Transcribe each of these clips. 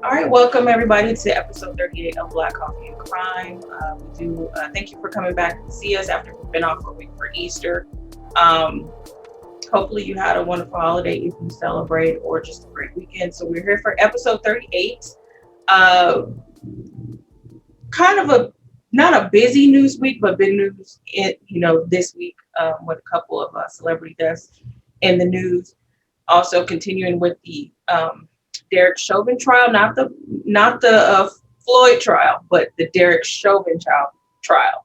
All right, welcome everybody to episode 38 of Black Coffee and Crime. We do thank you for coming back to see us after we've been off for a week for Easter. Um, Hopefully you had a wonderful holiday if you celebrate, or just a great weekend. So we're here for episode 38. Uh, Kind of a not a busy news week, but big news this week with a couple of celebrity deaths in the news. Also continuing with the Derek Chauvin trial, not the Floyd trial, but the Derek Chauvin trial,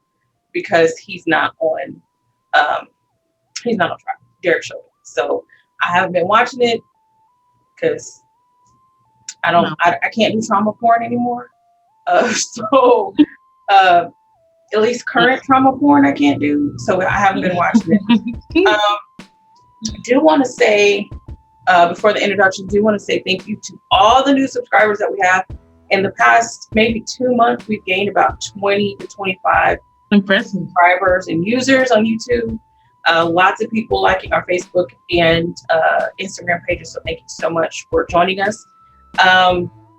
because he's not on trial. Derek Chauvin. So I haven't been watching it because I can't do trauma porn anymore. So at least current trauma porn I can't do. So I haven't been watching it. Do want to say before the introduction, do want to say thank you to all the new subscribers that we have. In the past maybe 2 months, we've gained about 20 to 25 subscribers and users on YouTube. Lots of people liking our Facebook and Instagram pages. So thank you so much for joining us.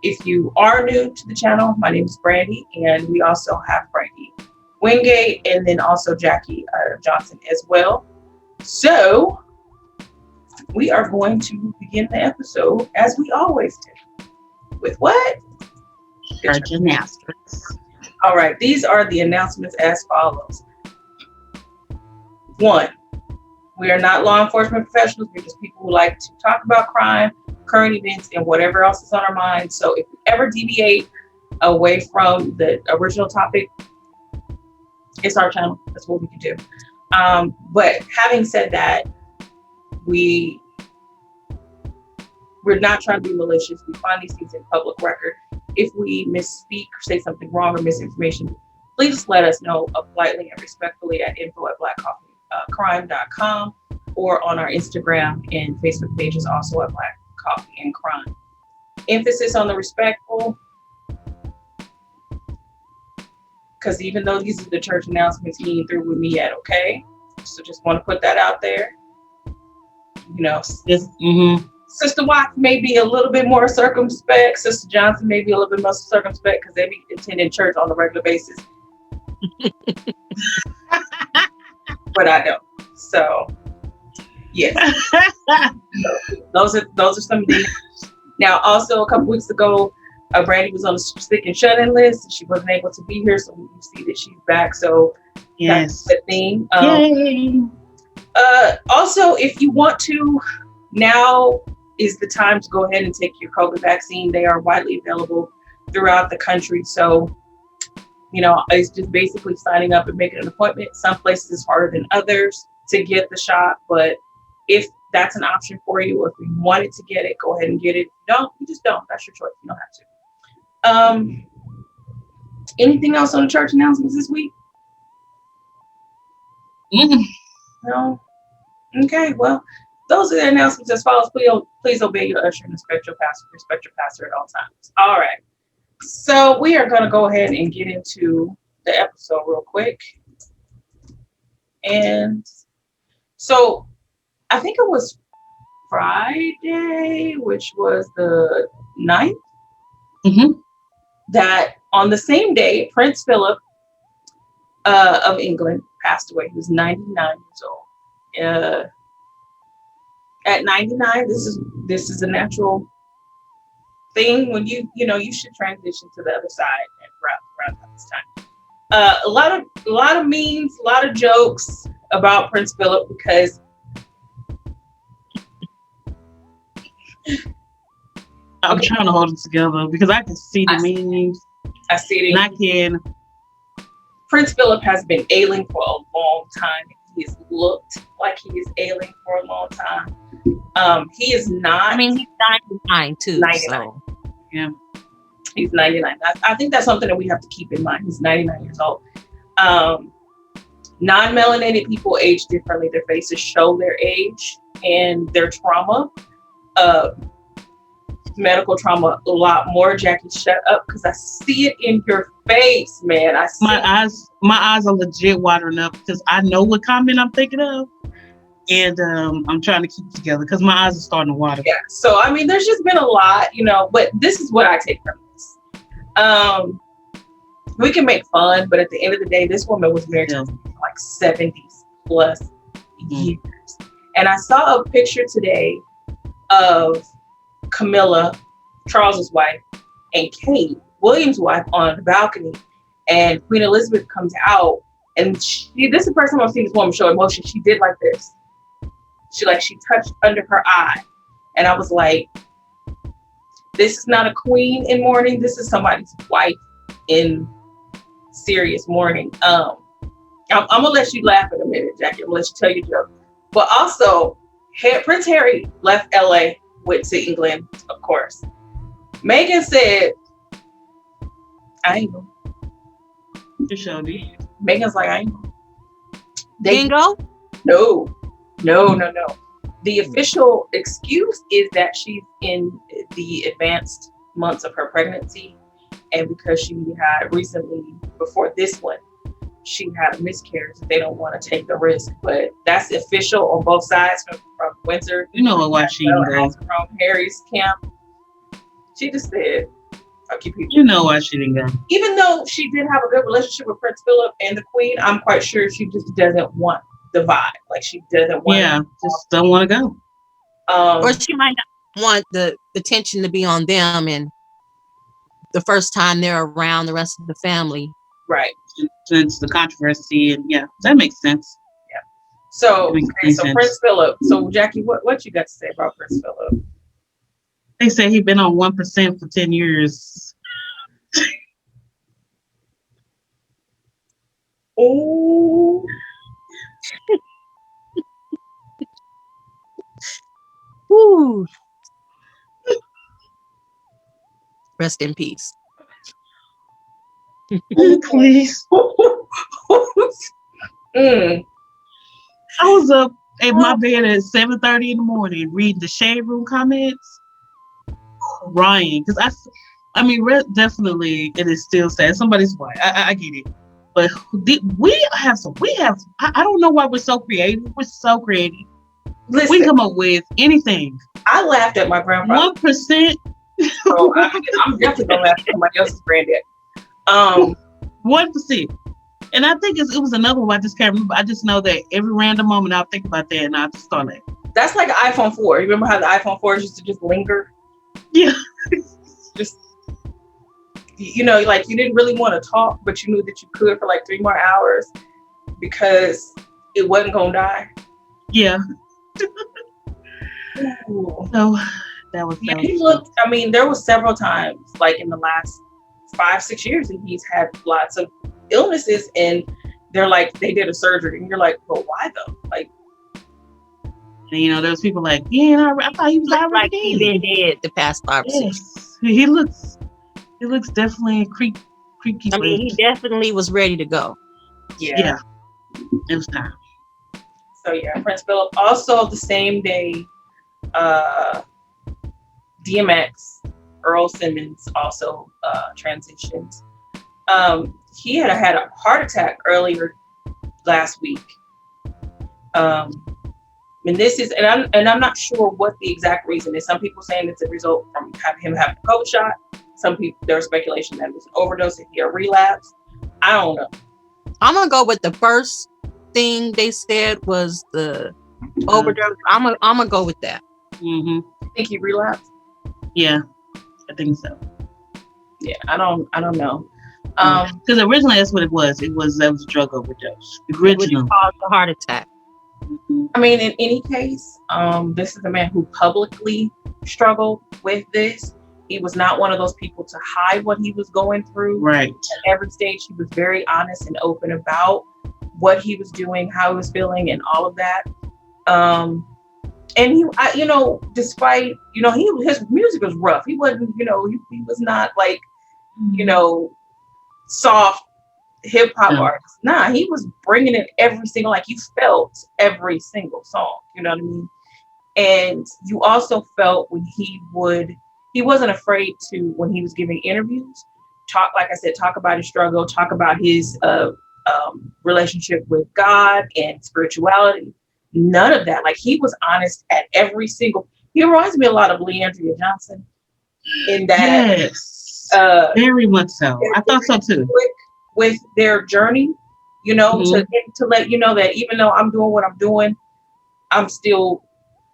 If you are new to the channel, my name is Brandy, and we also have Brandy Wingate and then also Jackie Johnson as well. So we are going to begin the episode as we always do. With what? Church announcements. All right, these are the announcements as follows. 1, we are not law enforcement professionals. We're just people who like to talk about crime, current events, and whatever else is on our mind. So if we ever deviate away from the original topic, it's our channel. That's what we can do. But having said that, we're not trying to be malicious. We find these things in public record. If we misspeak or say something wrong or misinformation, please let us know politely and respectfully at info@blackcoffeecrime.com or on our Instagram and Facebook pages, also at Black Coffee and Crime. Emphasis on the respectful, because even though these are the church announcements, he ain't through with me yet, okay? So just want to put that out there. Sister Watts may be a little bit more circumspect. Sister Johnson may be a little bit more circumspect because they be attending church on a regular basis. But I don't. So, yes. Those are some of the. Now, also a couple weeks ago, Brandy was on the sick and shut-in list. She wasn't able to be here, so you see that she's back. So Yes. that's the thing. Yay. Also, if you want to, now is the time to go ahead and take your COVID vaccine. They are widely available throughout the country. So, it's just basically signing up and making an appointment. Some places it's harder than others to get the shot, but if that's an option for you, or if you wanted to get it, go ahead and get it. If you don't, you just don't. That's your choice. You don't have to. Anything else on the church announcements this week? No? Okay, well, those are the announcements as follows. Please obey your usher and respect your pastor at all times. All right. So we are going to go ahead and get into the episode real quick. And so I think it was Friday, which was the 9th, that on the same day, Prince Philip of England passed away. He was 99 years old. At 99, this is a natural thing when you should transition to the other side around this time. A lot of memes, a lot of jokes about Prince Philip because I'm trying to hold it together because I can see the memes. I see it. And I can. Prince Philip has been ailing for a long time. He has looked like he is ailing for a long time. He is not. I mean, he's 99 too. 99. So. Yeah. He's 99. I think that's something that we have to keep in mind. He's 99 years old. Non-melanated people age differently. Their faces show their age and their trauma. Medical trauma a lot more. Jackie, shut up, because I see it in your face, man. I see my eyes are legit watering up because I know what comment I'm thinking of. And I'm trying to keep it together because my eyes are starting to water. Yeah. So I mean, there's just been a lot, but this is what I take from this. We can make fun, but at the end of the day, this woman was married to like 70s plus years. And I saw a picture today of Camilla, Charles's wife, and Kate, William's wife, on the balcony. And Queen Elizabeth comes out, and this is the first time I've seen this woman show emotion. She did like this. She touched under her eye. And I was like, this is not a queen in mourning. This is somebody's wife in serious mourning. I'm gonna let you laugh in a minute, Jackie. I'm gonna let you tell your joke. But also, Prince Harry left LA, went to England, of course. Meghan said, I ain't going. You sure did. Meghan's like, I ain't going. Didn't go? No. The official excuse is that she's in the advanced months of her pregnancy. And because she had recently, before this one, she had a miscarriage. They don't want to take the risk. But that's official on both sides from Windsor. You know why she didn't go. From Harry's camp. She just said, I'll keep you. You know why she didn't go. Even though she did have a good relationship with Prince Philip and the Queen, I'm quite sure she just doesn't want the vibe. Like, she doesn't want just don't want to go. Or she might not want the attention to be on them and the first time they're around the rest of the family. Right. Since the controversy, and that makes sense. Yeah. So Prince Philip. So Jackie, what you got to say about Prince Philip? They say he's been on 1% for 10 years. Oh. Woo. Rest in peace. Please. I was up at my bed at 7:30 in the morning reading the Shade Room comments, crying because definitely it is still sad. Somebody's white. I get it, but we have. I don't know why we're so creative. We're so creative. Listen, we come up with anything. I laughed at my grandfather. 1%. So I'm definitely gonna laugh at somebody else's granddad. 1%. And I think it was another one. I just can't remember. I just know that every random moment I'll think about that and I'll just start laughing. That's like an iPhone 4. You remember how the iPhone 4 used to just linger? Yeah. Just, like you didn't really want to talk, but you knew that you could for like 3 more hours because it wasn't going to die. Yeah. So that was he looked, there was several times, like in the last 5-6 years, that he's had lots of illnesses, and they're like, they did a surgery, and you're like, but why though? Like, there's people like, I thought he was like he's been dead the past 5 or 6 years. He looks definitely creepy. He definitely was ready to go. Yeah. It was time. So Prince Philip. Also the same day, DMX, Earl Simmons, also transitioned. He had a heart attack earlier last week. And this is, and I'm not sure what the exact reason is. Some people saying it's a result from him having a COVID shot. Some people, there's speculation that it was an overdose and he a relapse. I don't know. I'm gonna go with the first thing they said was the overdose. I'm gonna go with that. Mm-hmm. You think he relapsed? Yeah, I think so. Yeah, I don't know. Because originally that's what it was. That was a drug overdose. Originally caused a heart attack. Mm-hmm. In any case, this is a man who publicly struggled with this. He was not one of those people to hide what he was going through. Right. At every stage, he was very honest and open about what he was doing, how he was feeling, and all of that. And he, despite, his music was rough. He wasn't, he was not like, soft hip hop artist. Nah, he was bringing it every single, like you felt every single song. You know what I mean? And you also felt when he wasn't afraid to, when he was giving interviews, talk about his struggle, talk about his relationship with God and spirituality. none of that. Like, he was honest at every single. He reminds me a lot of Leandria Johnson in that. Yes, very much so. I thought so too. With their journey, to let you know that even though I'm doing what I'm doing, I'm still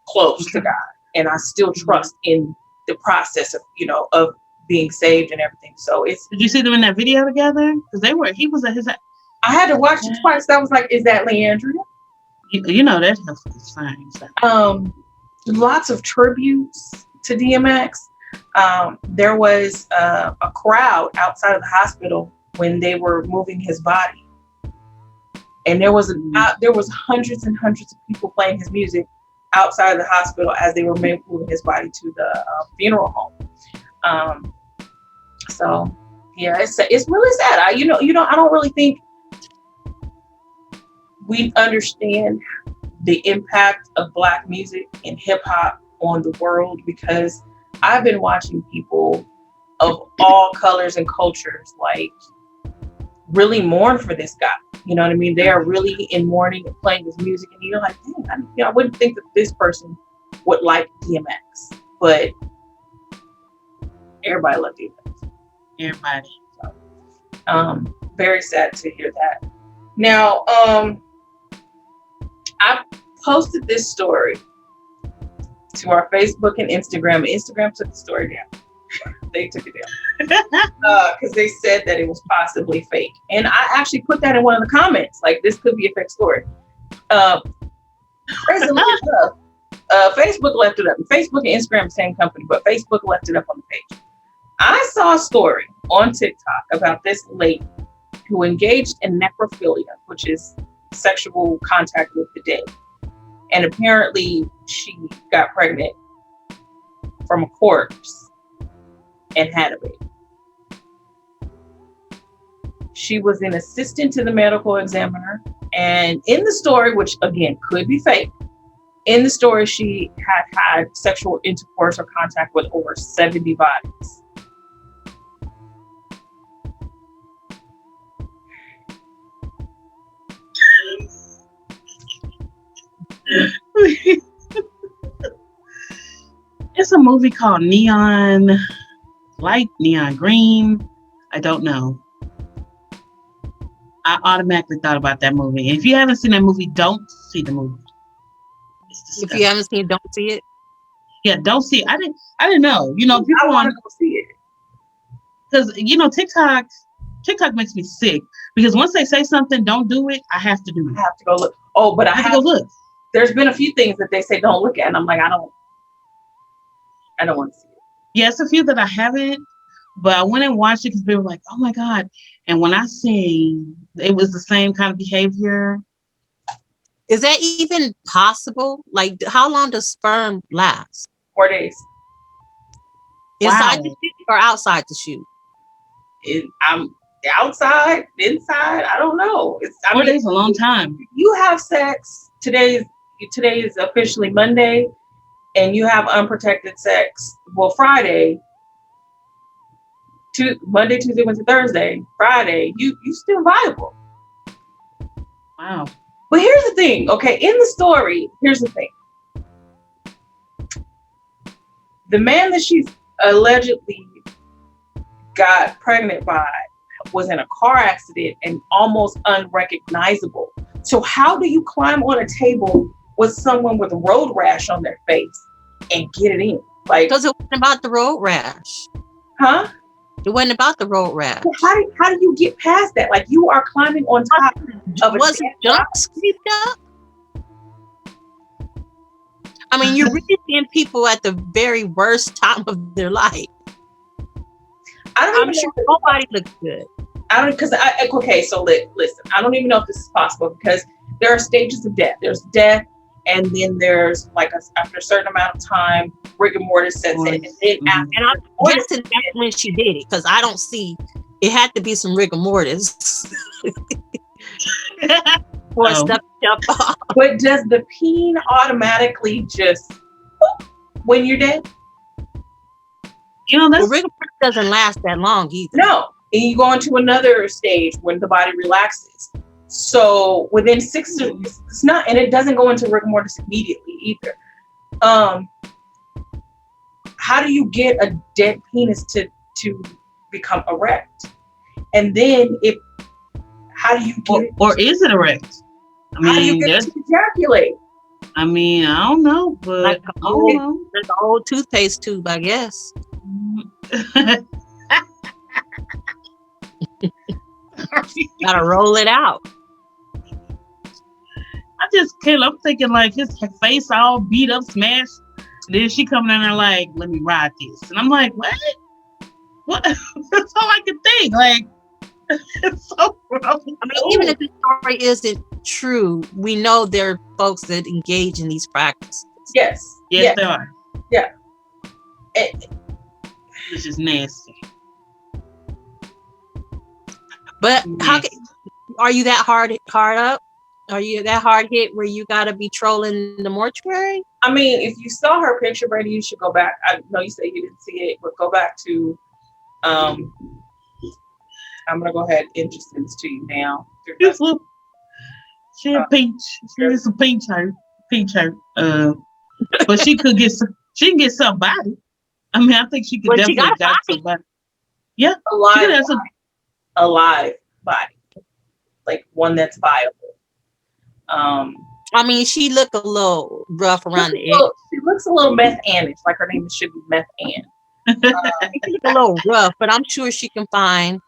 close to God, and I still trust in the process of being saved and everything. So it's. Did you see them in that video together? Because he was at his. I had to watch it twice. I was like, "Is that Leandria?" That was fine. So. Lots of tributes to DMX. There was a crowd outside of the hospital when they were moving his body, and there was hundreds and hundreds of people playing his music outside of the hospital as they were moving his body to the funeral home. So yeah, it's really sad. I don't really think we understand the impact of Black music and hip hop on the world, because I've been watching people of all colors and cultures like really mourn for this guy. You know what I mean? They are really in mourning and playing his music, and you're like, dang, I wouldn't think that this person would like DMX, but everybody loved DMX. Everybody. So, very sad to hear that. Now, I posted this story to our Facebook and Instagram. Instagram took the story down. They took it down because they said that it was possibly fake. And I actually put that in one of the comments, like, this could be a fake story. Crazily enough, Facebook left it up. Facebook and Instagram, the same company, but Facebook left it up on the page. I saw a story on TikTok about this lady who engaged in necrophilia, which is sexual contact with the dead. And apparently she got pregnant from a corpse and had a baby. She was an assistant to the medical examiner. And in the story, which again could be fake, in the story, she had sexual intercourse or contact with over 70 bodies. It's a movie called Neon Light, Neon Green. I don't know. I automatically thought about that movie. And if you haven't seen that movie, don't see the movie. If you haven't seen it, don't see it. Yeah, don't see it. I didn't know. People want to go see it. Because TikTok makes me sick. Because once they say something, don't do it, I have to do it. I have to go look. Oh, but I have to go look. There's been a few things that they say don't look at, and I'm like, I don't want to see it. Yes, a few that I haven't, but I went and watched it because people were like, oh my God. And when I seen it was the same kind of behavior. Is that even possible? Like, how long does sperm last? 4 days. Inside the shoot or outside the shoot? I'm outside, inside, I don't know. 4 days is a long time. You have sex, today is officially Monday, and you have unprotected sex, well, Friday, Monday, Tuesday, Wednesday, Thursday, Friday, you still viable. Wow. But here's the thing, okay? In the story, here's the thing. The man that she's allegedly got pregnant by was in a car accident and almost unrecognizable. So how do you climb on a table with someone with a road rash on their face and get it in? Like, because it wasn't about the road rash. Huh? It wasn't about the road rash. So how do you get past that? Like, you are climbing on top of was it junk scooped up? I mean, you're really seeing people at the very worst time of their life. I'm sure nobody looks good. So listen, I don't even know if this is possible because there are stages of death. There's death, and then there's after a certain amount of time, rigor mortis sets in. And then after, and I'm guessing that's when she did it, because I don't see it had to be some rigor mortis. Or stuff jump off. But does the peen automatically just when you're dead? Rigor mortis doesn't last that long either. No. And you go into another stage when the body relaxes. So within it's not, and it doesn't go into rigor mortis immediately either. How do you get a dead penis to become erect? And then how do you get it? Or is it erect? I mean, how do you get it to ejaculate? I mean, I don't know, but Like I don't know. there's an old toothpaste tube, I guess. Gotta roll it out. I just can't. I'm thinking like his face all beat up, smashed. Then she coming in there like, let me ride this, and I'm like, what? What? That's all I can think. Like, it's so rough. I mean, even if the story isn't true, we know there are folks that engage in these practices. Yes. Yes, there are. Yeah. It's just nasty. But are you that hard up? Are you that hard hit where you gotta be trolling the mortuary? I mean, if you saw her picture, Brady, you should go back. I know you said you didn't see it, but go back to. I'm gonna go ahead and just send this to you now. She a peach. She is a peach shirt. But she could get some. She can get somebody. I mean, I think she could definitely got somebody. Yeah, a live body, like one that's viable. I mean, she looked a little rough around the edge. She looks a little Meth Annish, like her name should be Meth Ann. She looks a little rough, but I'm sure she can find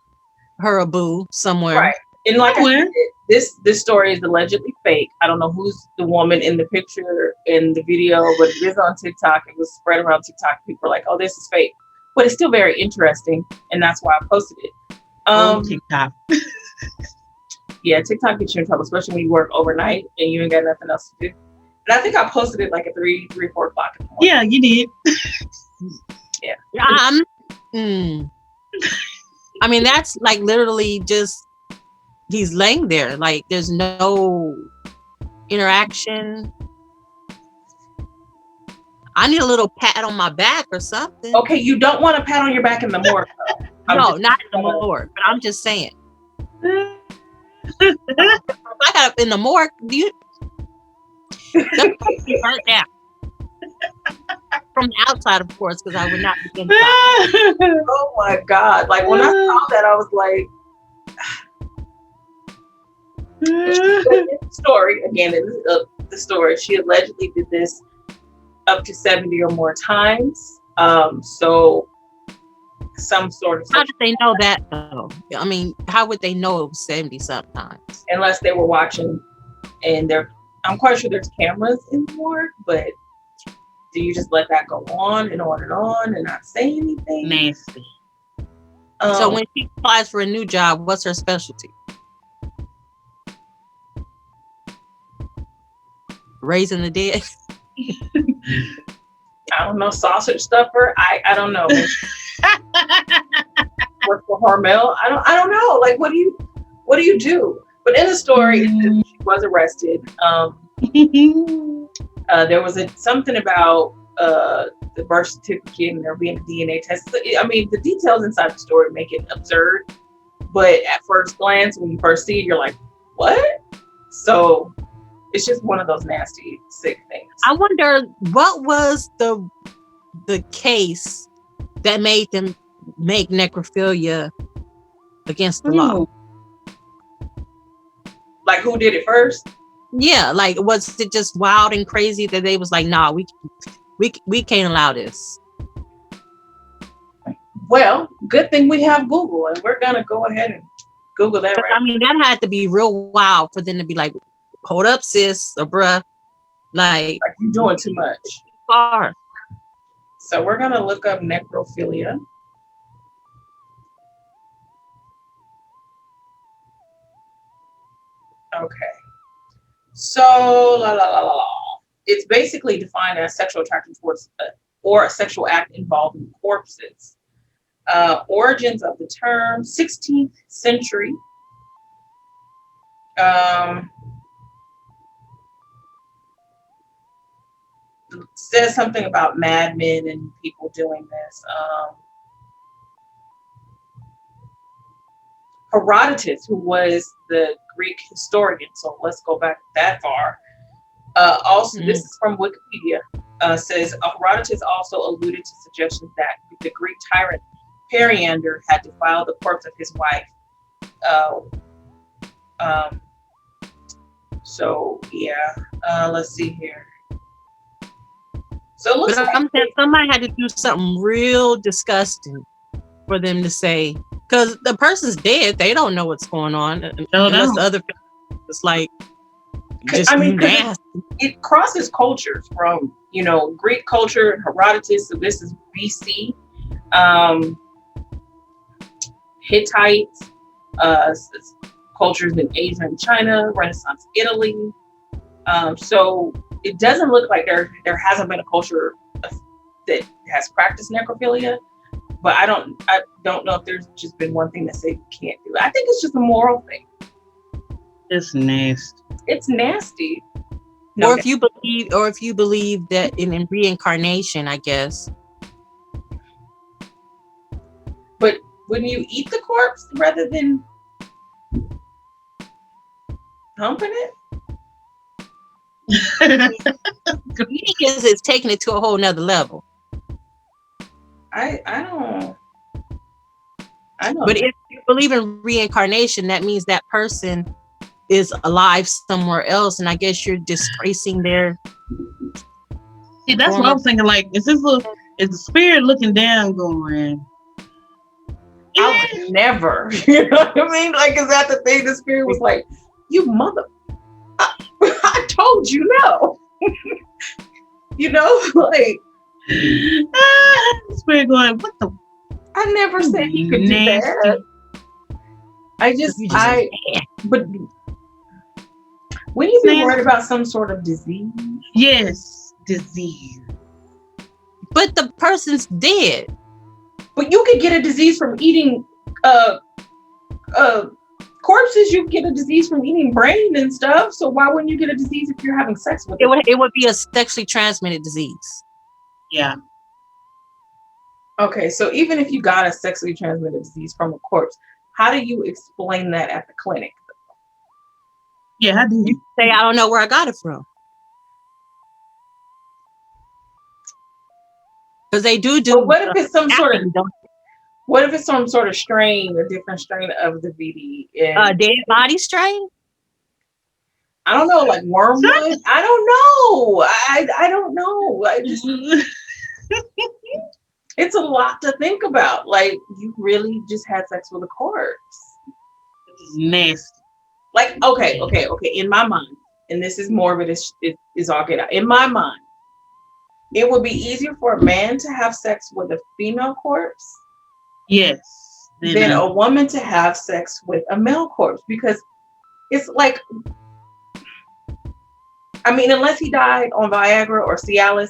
her a boo somewhere. Right. And like I said, this story is allegedly fake. I don't know who's the woman in the picture in the video, but it is on TikTok. It was spread around TikTok. People are like, "Oh, this is fake," but it's still very interesting, and that's why I posted it. TikTok. Yeah, TikTok gets you in trouble, especially when you work overnight and you ain't got nothing else to do. And I think I posted it like at 3, 4 o'clock in the morning. Yeah, you did. Yeah. I mean, that's like literally just he's laying there. Like there's no interaction. I need a little pat on my back or something. Okay, you don't want a pat on your back in the morgue. No, not in the morgue, but I'm just saying. If I got in the morgue, burnt down. From the outside, of course, because I would not be inside. Oh my God. Like when I saw that, I was like, the story, again, the story, she allegedly did this up to 70 or more times. So some sort of. How did they know that though? I mean, how would they know it was 70 sometimes? Unless they were watching, and I'm quite sure there's cameras in the morgue, but do you just let that go on and on and on and not say anything? Nasty. So when she applies for a new job, what's her specialty? Raising the dead? I don't know, sausage stuffer. I don't know. Work for Hormel. I don't know. Like, what do you do? But in the story, she was arrested. There was something about the birth certificate and there being a DNA test. I mean, the details inside the story make it absurd. But at first glance, when you first see it, you're like, what? So it's just one of those nasty, sick things. I wonder what was the case that made them make necrophilia against the law. Like who did it first? Yeah, like was it just wild and crazy that they was like, nah, we can't allow this. Well, good thing we have Google, and we're gonna go ahead and Google that. Right? I mean, that had to be real wild for them to be like, hold up, sis or bruh, like you're doing too much. Far. So we're gonna look up necrophilia. Okay. So it's basically defined as sexual attraction towards or a sexual act involving corpses. Origins of the term, 16th century. Says something about madmen and people doing this. Herodotus, who was the Greek historian, so let's go back that far. Also, this is from Wikipedia. Says Herodotus also alluded to suggestions that the Greek tyrant Periander had defiled the corpse of his wife. So yeah, let's see here. So it looks like I'm saying somebody had to do something real disgusting for them to say, because the person's dead, they don't know what's going on unless the other it's like just nasty. It crosses cultures from Greek culture and Herodotus. So this is BC, Hittites, cultures in Asia and China, Renaissance Italy. So it doesn't look like there hasn't been a culture that has practiced necrophilia, but I don't know if there's just been one thing that say you can't do it. I think it's just a moral thing. It's nasty. It's nasty. Or if you believe that in reincarnation, I guess. But wouldn't you eat the corpse rather than humping it? Because it's taking it to a whole nother level. I don't. But if you believe in reincarnation, that means that person is alive somewhere else, and I guess you're disgracing their. See, that's what I'm thinking. Like, is the spirit looking down, going? I would never. You know what I mean? Like, is that the thing? The spirit was like, "You mother." I told you no. Like spirit going, what the? I never said you could do that. But wouldn't you be worried about some sort of disease? Yes, disease. But the person's dead. But you could get a disease from eating corpses. You get a disease from eating brain and stuff. So why wouldn't you get a disease if you're having sex with it? It would be a sexually transmitted disease. Yeah. Okay, so even if you got a sexually transmitted disease from a corpse, how do you explain that at the clinic? Yeah, how do you say, I don't know where I got it from? Because they do. But what if it's some sort of? What if it's some sort of strain, a different strain of the VD? Dead body strain? I don't know, like wormwood. I don't know. I don't know. It's a lot to think about. Like, you really just had sex with a corpse. It's nasty. Like, okay. In my mind, and this is morbid, is all get out. In my mind, it would be easier for a man to have sex with a female corpse. Yes. Than a woman to have sex with a male corpse, because it's like, I mean, unless he died on Viagra or Cialis,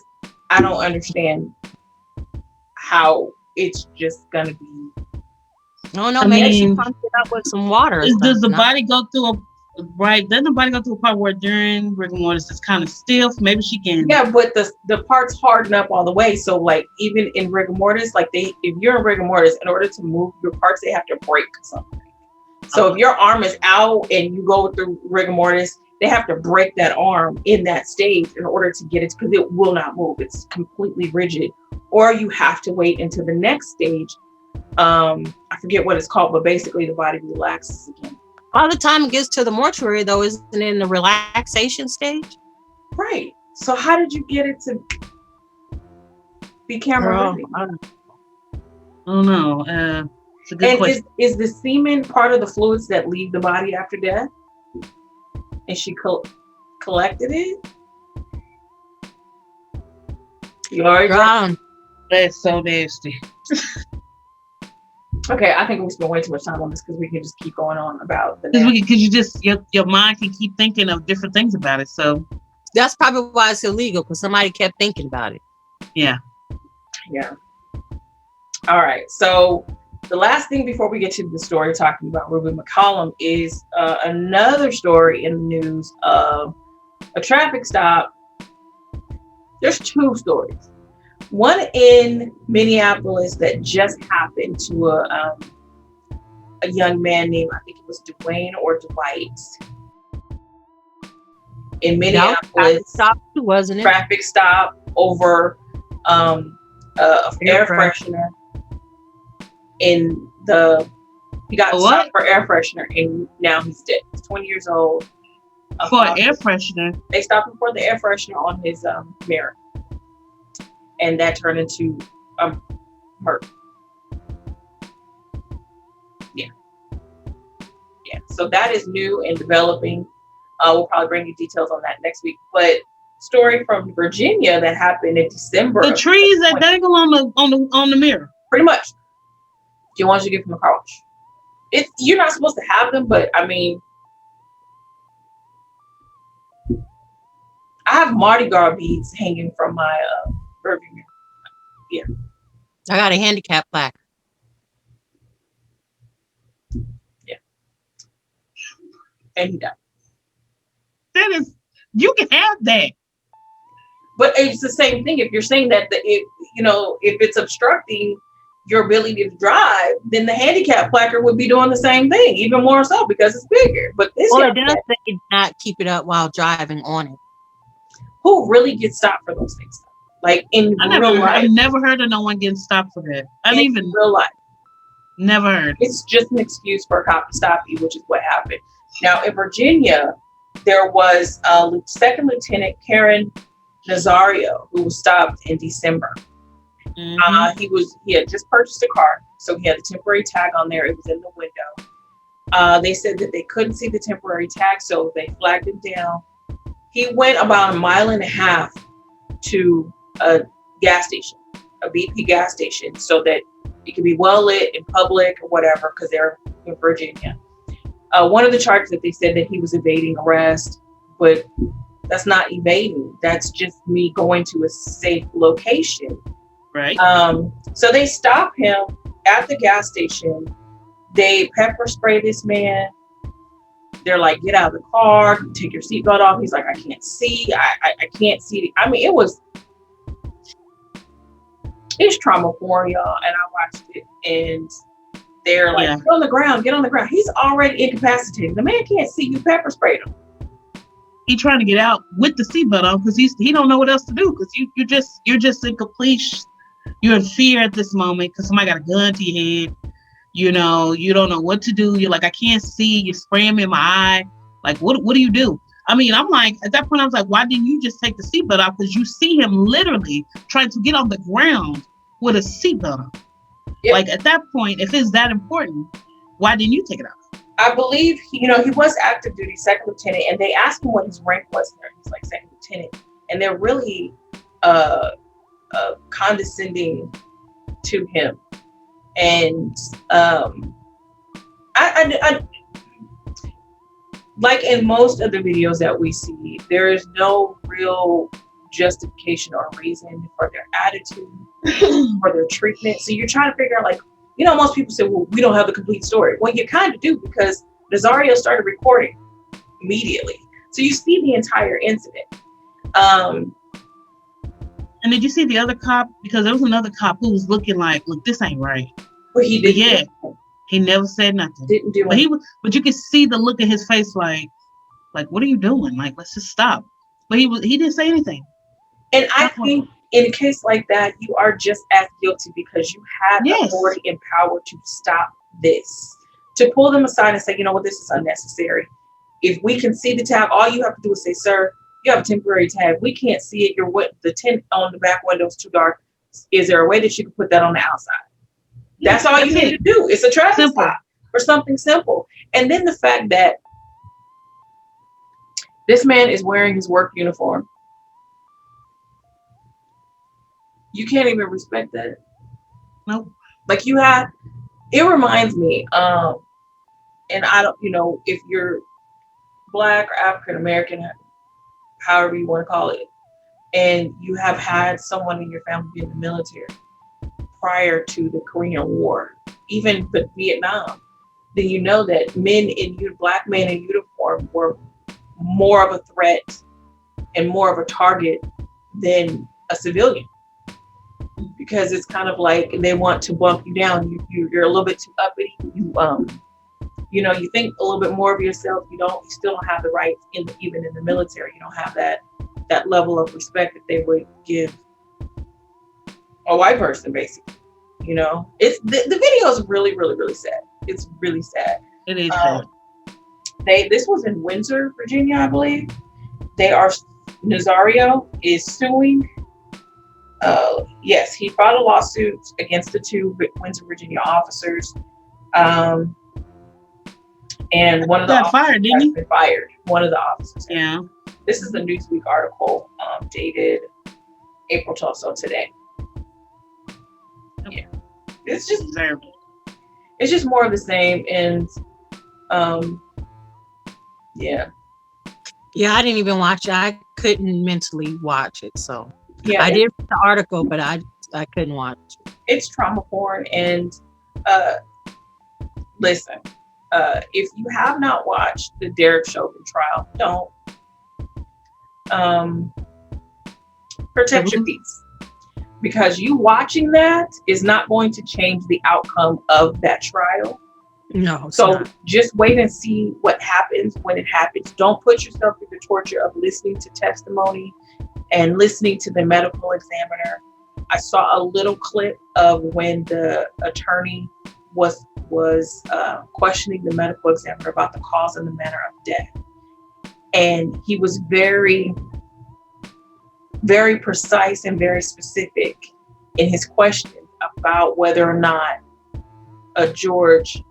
I don't understand how it's just gonna be. No, maybe she pumped it up with some water. Does the body go through doesn't the body go through a part where during rigor mortis it's kind of stiff? Maybe she can. Yeah, but the parts harden up all the way. So like even in rigor mortis, like if you're in rigor mortis, in order to move your parts, they have to break something. So if your arm is out and you go through rigor mortis, they have to break that arm in that stage in order to get it, because it will not move. It's completely rigid. Or you have to wait until the next stage. I forget what it's called, but basically the body relaxes again. By the time it gets to the mortuary, though, isn't it in the relaxation stage? Right. So how did you get it to be camera ready? I don't know. It's a good question. Is the semen part of the fluids that leave the body after death? And she collected it? That's so nasty. Okay, I think we spent way too much time on this because we can just keep going on about the. Because you just your mind can keep thinking of different things about it. So that's probably why it's illegal, because somebody kept thinking about it. Yeah. All right. So the last thing before we get to the story talking about Ruben McCollum is another story in the news of a traffic stop. There's two stories. One in Minneapolis that just happened to a young man named, I think it was Dwayne or Dwight, in Minneapolis. Wasn't it? Traffic stop over air freshener he got stopped for air freshener, and now he's dead. He's 20 years old. For air freshener? They stopped him for the air freshener on his mirror, and that turned into a murder. Yeah. So that is new and developing. We'll probably bring you details on that next week. But story from Virginia that happened in December. The trees that dangle on the mirror. Pretty much. You want to give them a car wash. You're not supposed to have them, but I mean, I have Mardi Gras beads hanging from my rearview mirror. Yeah. I got a handicap plaque. Yeah. And he died. You can have that. But it's the same thing. If you're saying that if it's obstructing your ability to drive, then the handicap placard would be doing the same thing, even more so because it's bigger. But this it does say not keep it up while driving on it. Who really gets stopped for those things? Like in real life, I've never heard of no one getting stopped for that. In real life, never heard. It's just an excuse for a cop to stop you, which is what happened. Now in Virginia, there was Second Lieutenant Caron Nazario who was stopped in December. Mm-hmm. He had just purchased a car, so he had a temporary tag on there. It was in the window. They said that they couldn't see the temporary tag, so they flagged him down. He went about 1.5 miles to a gas station, a BP gas station, so that it could be well lit in public or whatever, because they're in Virginia. One of the charges that they said that he was evading arrest, but that's not evading. That's just me going to a safe location. Right. So they stop him at the gas station. They pepper spray this man. They're like, get out of the car, take your seatbelt off. He's like, I can't see. I can't see. I mean, it's trauma porn, y'all. And I watched it, and they're like, get on the ground. He's already incapacitated. The man can't see. You pepper sprayed him. He trying to get out with the seatbelt on because he don't know what else to do, because you're just in complete. You're in fear at this moment because somebody got a gun to your head. You don't know what to do. You're like, I can't see. You're spraying me in my eye. Like, what do you do? I mean, I'm like, at that point, I was like, why didn't you just take the seatbelt off? Because you see him literally trying to get on the ground with a seatbelt on. Yep. Like, at that point, if it's that important, why didn't you take it off? I believe, he was active duty, second lieutenant, and they asked him what his rank was there. He's like second lieutenant. And they're really condescending to him. And I like in most of the videos that we see, there is no real justification or reason for their attitude or their treatment. So you're trying to figure out, like, most people say, well, we don't have the complete story. Well, you kind of do, because Nazario started recording immediately. So you see the entire incident. And did you see the other cop? Because there was another cop who was looking like, look, this ain't right. But he did. Yeah. He never said nothing. Didn't do it. But you could see the look in his face, like, what are you doing? Like, let's just stop. But he didn't say anything. And I think in a case like that, you are just as guilty, because you had authority and power to stop this. To pull them aside and say, you know what, this is unnecessary. If we can see the tab, all you have to do is say, sir, you have a temporary tab. We can't see it. The tint on the back window is too dark. Is there a way that you can put that on the outside? That's all you need to do. It's a traffic stop for something simple. And then the fact that this man is wearing his work uniform. You can't even respect that. Nope. Like, it reminds me, and I don't, if you're Black or African American, however you want to call it, and you have had someone in your family be in the military prior to the Korean War, even Vietnam, then you know that Black men in uniform were more of a threat and more of a target than a civilian, because it's kind of like they want to bump you down. You're a little bit too uppity. you know, you think a little bit more of yourself. You still don't have the rights even in the military. You don't have that level of respect that they would give a white person, basically. You know, it's the video is really, really, really sad. It's really sad. It is sad. This was in Windsor, Virginia, I believe. Nazario is suing. Yes, he filed a lawsuit against the two Windsor, Virginia officers. And one of the officers fired, didn't he? been fired. One of the officers. Yeah. This is a Newsweek article dated April 12th, so today. Yeah. It's just more of the same, and yeah. Yeah, I didn't even watch it. I couldn't mentally watch it, so yeah, I did read the article, but I couldn't watch it. It's trauma porn, and listen, if you have not watched the Derek Chauvin trial, don't protect your peace, because you watching that is not going to change the outcome of that trial. No. So just wait and see what happens when it happens. Don't put yourself through the torture of listening to testimony and listening to the medical examiner. I saw a little clip of when the attorney was questioning the medical examiner about the cause and the manner of death. And he was very, very precise and very specific in his questions about whether or not George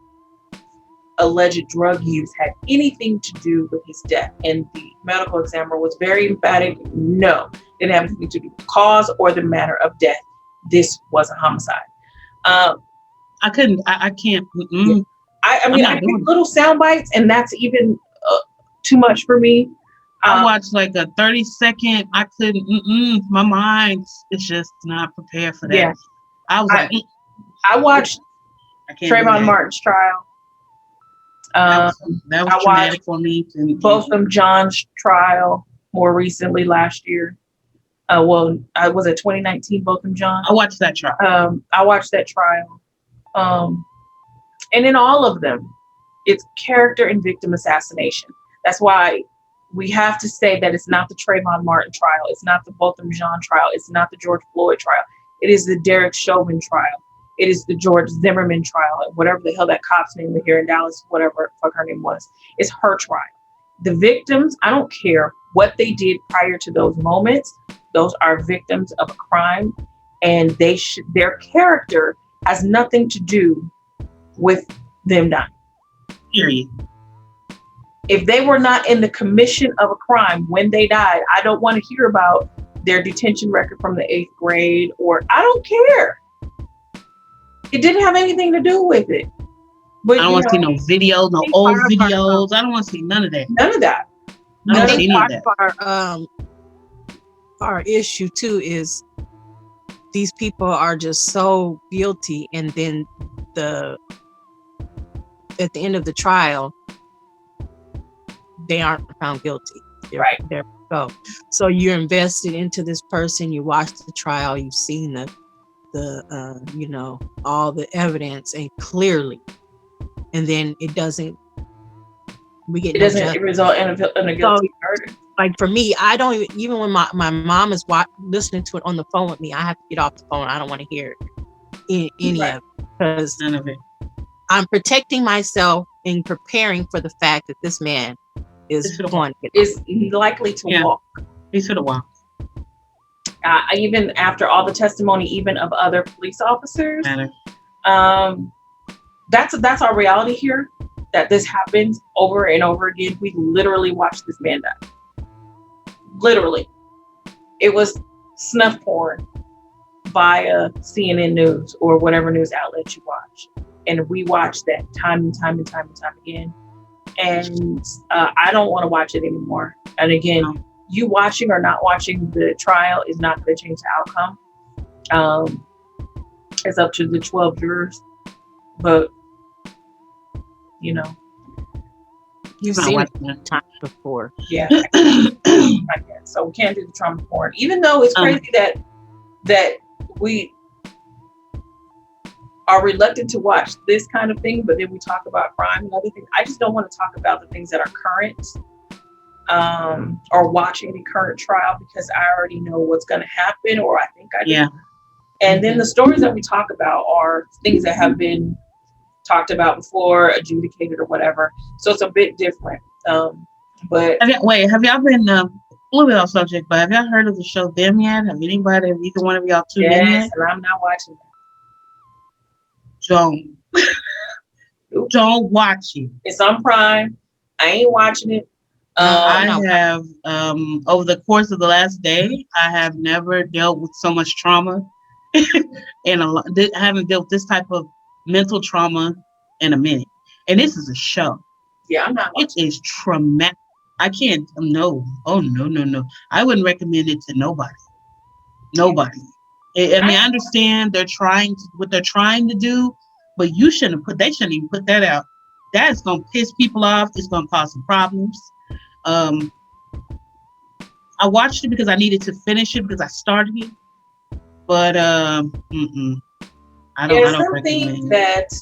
alleged drug use had anything to do with his death. And the medical examiner was very emphatic. No, didn't have anything to do with the cause or the manner of death. This was a homicide. I can't. Yeah. I mean, I get little sound bites, and that's even too much for me. I watched like a 30-second. I couldn't. My mind is just not prepared for that. Yeah. I was I watched Trayvon Martin's trial. That was traumatic for me. Botham Jean's trial more recently last year. Was it 2019 Botham Jean? I watched that trial. I watched that trial. And in all of them, it's character and victim assassination. That's why we have to say that it's not the Trayvon Martin trial. It's not the Botham Jean trial. It's not the George Floyd trial. It is the Derek Chauvin trial. It is the George Zimmerman trial, whatever the hell that cop's name was here in Dallas, whatever the fuck her name was. It's her trial. The victims, I don't care what they did prior to those moments. Those are victims of a crime, and their character has nothing to do with them dying. Period. If they were not in the commission of a crime when they died, I don't want to hear about their detention record from the 8th grade, or I don't care. It didn't have anything to do with it. But I don't want to see no videos, no old videos. I don't want to see none of that. None of that. I think part of our issue too is these people are just so guilty, and then at the end of the trial, they aren't found guilty. Right. There we go. So you're invested into this person. You watched the trial. You've seen the all the evidence, and clearly, and then it doesn't. It doesn't result in a guilty verdict. Like for me, I don't even when my mom is listening to it on the phone with me, I have to get off the phone. I don't want to hear any of it, because none of it. I'm protecting myself and preparing for the fact that this man is likely to walk. He's going to walk. Even after all the testimony, even of other police officers, that's our reality here. That this happens over and over again. We literally watched this man die. Literally, it was snuff porn via CNN News or whatever news outlet you watch, and we watched that time and time and time and time again. And I don't want to watch it anymore. And again, you watching or not watching the trial is not going to change the outcome. It's up to the 12 jurors, but you've seen it time before. Yeah. So we can't do the trauma porn, even though it's crazy that we are reluctant to watch this kind of thing, but then we talk about crime and other things. I just don't want to talk about the things that are current, or watch any current trial, because I already know what's going to happen, or I think I do. Yeah. And then the stories that we talk about are things that have been talked about before, adjudicated or whatever. So it's a bit different. But have y'all been a little bit off subject, but have y'all heard of the show Them yet? Have either one of y'all tuned in yet? And I'm not watching that. Don't watch it. It's on Prime. I ain't watching it. I have over the course of the last day, I have never dealt with so much trauma, and I haven't dealt with this type of mental trauma in a minute. And this is a show. Yeah, I'm not. It is traumatic. I can't. No. Oh no. I wouldn't recommend it to nobody. Nobody. I mean, I understand what they're trying to do, but they shouldn't even put that out. That is gonna piss people off. It's gonna cause some problems. I watched it because I needed to finish it because I started it, but I don't recommend that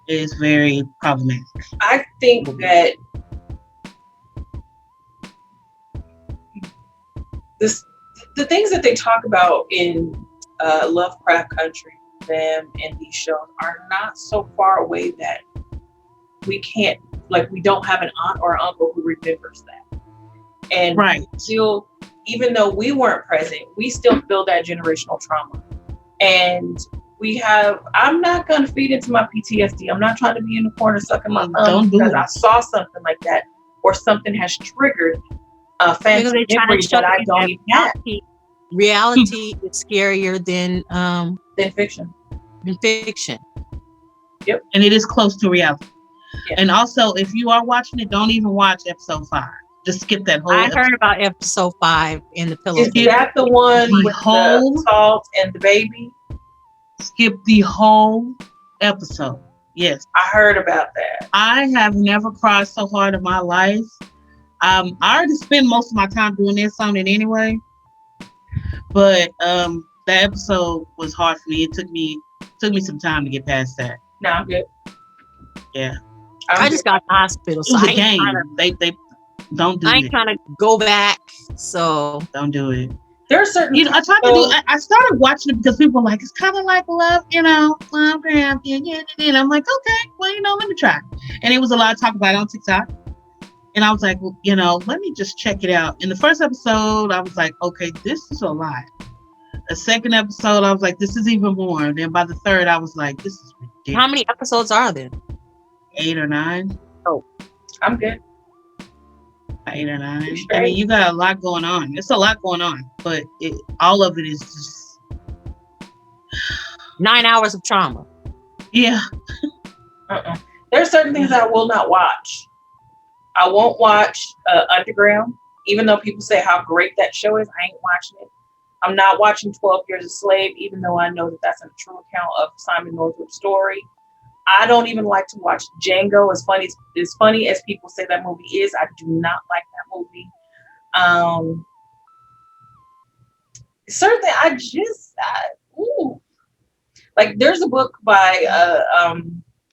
is very problematic. I think that the things that they talk about in Lovecraft Country, them and these shows are not so far away that we don't have an aunt or uncle who remembers that. And still, even though we weren't present, we still feel that generational trauma. And I'm not going to feed into my PTSD. I'm not trying to be in the corner sucking my thumb because I saw something like that, or something has triggered a fantasy memory that I don't even have. Reality is scarier than fiction. Yep. And it is close to reality. Yeah. And also, if you are watching it, don't even watch episode 5. Just skip that whole episode. Heard about episode 5 in the pillow. Is that the one with the salt and the baby? Skip the whole episode. Yes. I heard about that. I have never cried so hard in my life. I already spend most of my time doing this on it anyway. But that episode was hard for me. It took me some time to get past that. No, I'm good. Yeah. I just got to the hospital. So it was a game. They don't do it. I ain't trying to go back. So don't do it. There are certain. I started watching it because people were like, it's kind of like love, Lovecraft. And I'm like, okay, well, let me try. And it was a lot of talk about it on TikTok. And I was like, well, let me just check it out. In the first episode, I was like, okay, this is a lot. The second episode, I was like, this is even more. And then by the third, I was like, this is ridiculous. How many episodes are there? 8 or 9. Oh, I'm good. 8 or 9. I mean, you got a lot going on. It's a lot going on, but all of it is just 9 hours of trauma. Yeah. There are certain things I will not watch. I won't watch Underground, even though people say how great that show is. I ain't watching it. I'm not watching 12 Years a Slave, even though I know that that's a true account of Simon Northup's story. I don't even like to watch Django. As funny as people say that movie is, I do not like that movie. Certainly, like there's a book by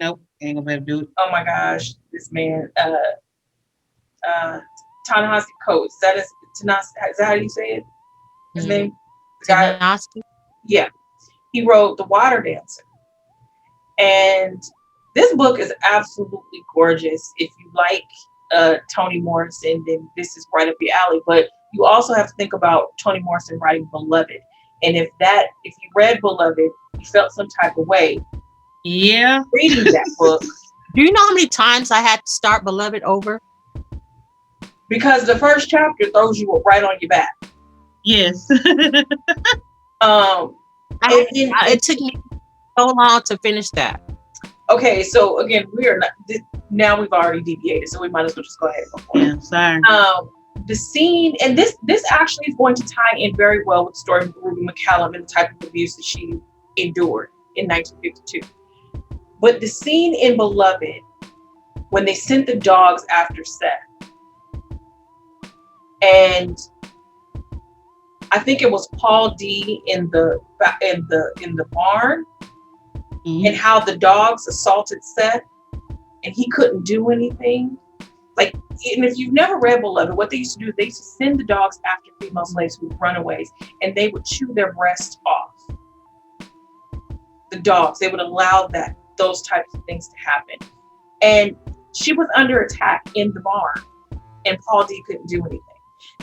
nope, ain't gonna be able to do it. Oh my gosh, this man, Ta-Nehisi Coates. Is that how you say it? His name? Ta-Nehisi? Yeah, he wrote The Water Dancer. And this book is absolutely gorgeous. If you like Toni Morrison, then this is right up your alley. But you also have to think about Toni Morrison writing Beloved. And if you read Beloved, you felt some type of way. Yeah. Reading that book. Do you know how many times I had to start Beloved over? Because the first chapter throws you right on your back. Yes. It took me so long to finish that. Okay, so again, now we've already deviated, so we might as well just go ahead and go forward. Yeah, sorry. The scene, and this actually is going to tie in very well with the story of Ruby McCollum and the type of abuse that she endured in 1952. But the scene in Beloved, when they sent the dogs after Seth, and I think it was Paul D in the barn, and how the dogs assaulted Seth and he couldn't do anything. Like, and if you've never read Beloved, what they used to do is they used to send the dogs after female slaves who were runaways, and they would chew their breasts off. The dogs, they would allow those types of things to happen. And she was under attack in the barn, and Paul D couldn't do anything.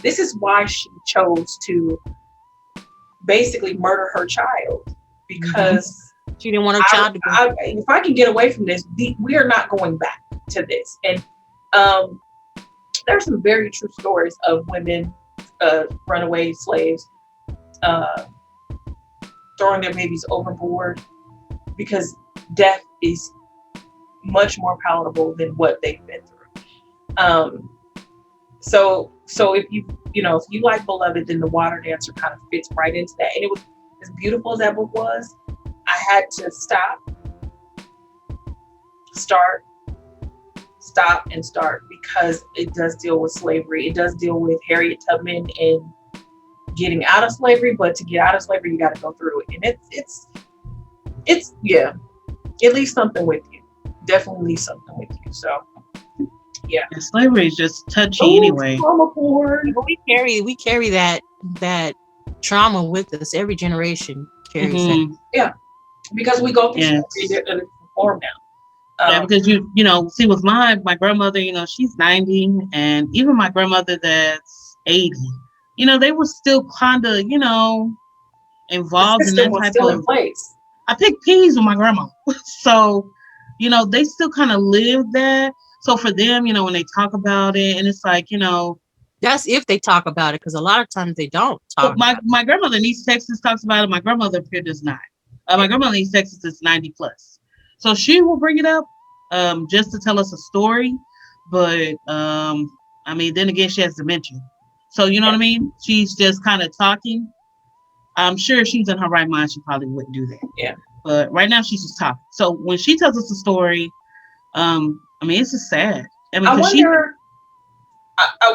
This is why she chose to basically murder her child, because she didn't want her child to go. If I can get away from this, we are not going back to this. And there's some very true stories of women, runaway slaves, throwing their babies overboard, because death is much more palatable than what they've been through. So if you like Beloved, then The Water Dancer kind of fits right into that. And it was as beautiful as that book was. I had to stop, and start, because it does deal with slavery. It does deal with Harriet Tubman and getting out of slavery, but to get out of slavery, you got to go through it. And it's yeah, it leaves something with you. Definitely leaves something with you. So yeah. And slavery is just touchy anyway. Trauma porn. We carry that trauma with us. Every generation carries that. Yeah, because we go through a form now. Yeah, because see, with my grandmother, she's 90, and even my grandmother that's 80, they were still kind of, involved in that type of place. I picked peas with my grandma, so they still kind of live that. So for them, when they talk about it, and it's like, that's if they talk about it, because a lot of times they don't talk. My grandmother in East Texas talks about it. My grandmother up here does not. My grandmother in East Texas is 90 plus. So she will bring it up just to tell us a story. But, then again, she has dementia. So, you know what I mean? She's just kind of talking. I'm sure if she's in her right mind, she probably wouldn't do that. Yeah. But right now, she's just talking. So when she tells us a story, it's just sad. I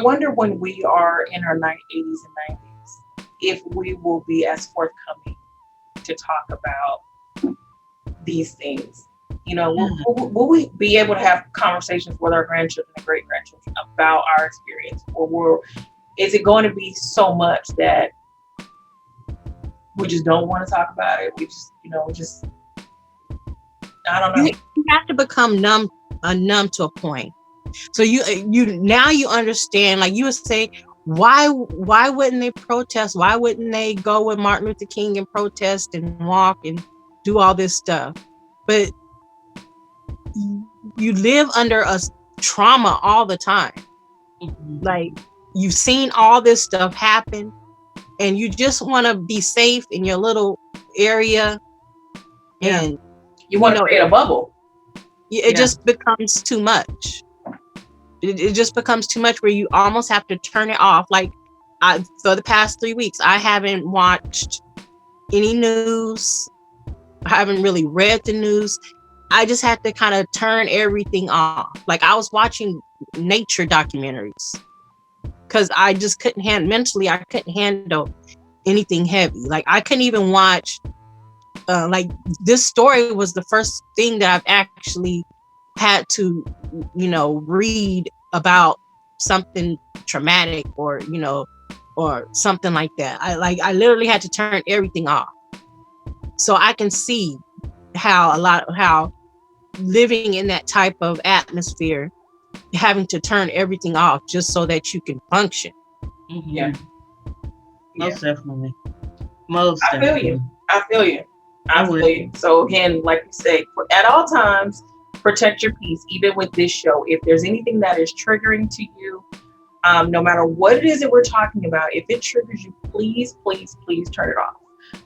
wonder when we are in our 80s and 90s, if we will be as forthcoming to talk about these things. Will we be able to have conversations with our grandchildren and great grandchildren about our experience, or is it going to be so much that we just don't want to talk about it? We just, I don't know. You have to become numb to a point. So you now you understand, like you would say, why wouldn't they protest? Why wouldn't they go with Martin Luther King and protest and walk and do all this stuff? But you live under a trauma all the time. Like, you've seen all this stuff happen, and you just want to be safe in your little area. Yeah. And you want to create a bubble. It just becomes too much. It just becomes too much, where you almost have to turn it off. Like, for the past 3 weeks, I haven't watched any news. I haven't really read the news. I just had to kind of turn everything off. Like, I was watching nature documentaries because I just couldn't I couldn't handle anything heavy. Like, I couldn't even watch, like, this story was the first thing that I've actually had to, read about something traumatic or something like that. I literally had to turn everything off. So I can see how living in that type of atmosphere, having to turn everything off just so that you can function. Yeah. Most definitely. I feel you. So again, like we say, at all times, protect your peace. Even with this show, if there's anything that is triggering to you, no matter what it is that we're talking about, if it triggers you, please, please, please turn it off.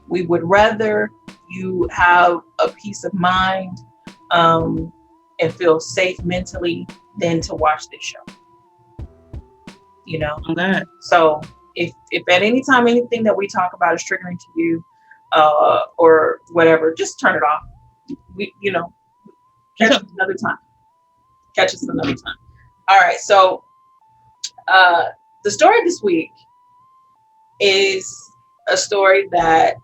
We would rather you have a peace of mind and feel safe mentally than to watch this show. Okay. So if at any time anything that we talk about is triggering to you, or whatever, just turn it off. Catch us another time. All right. So the story this week is a story that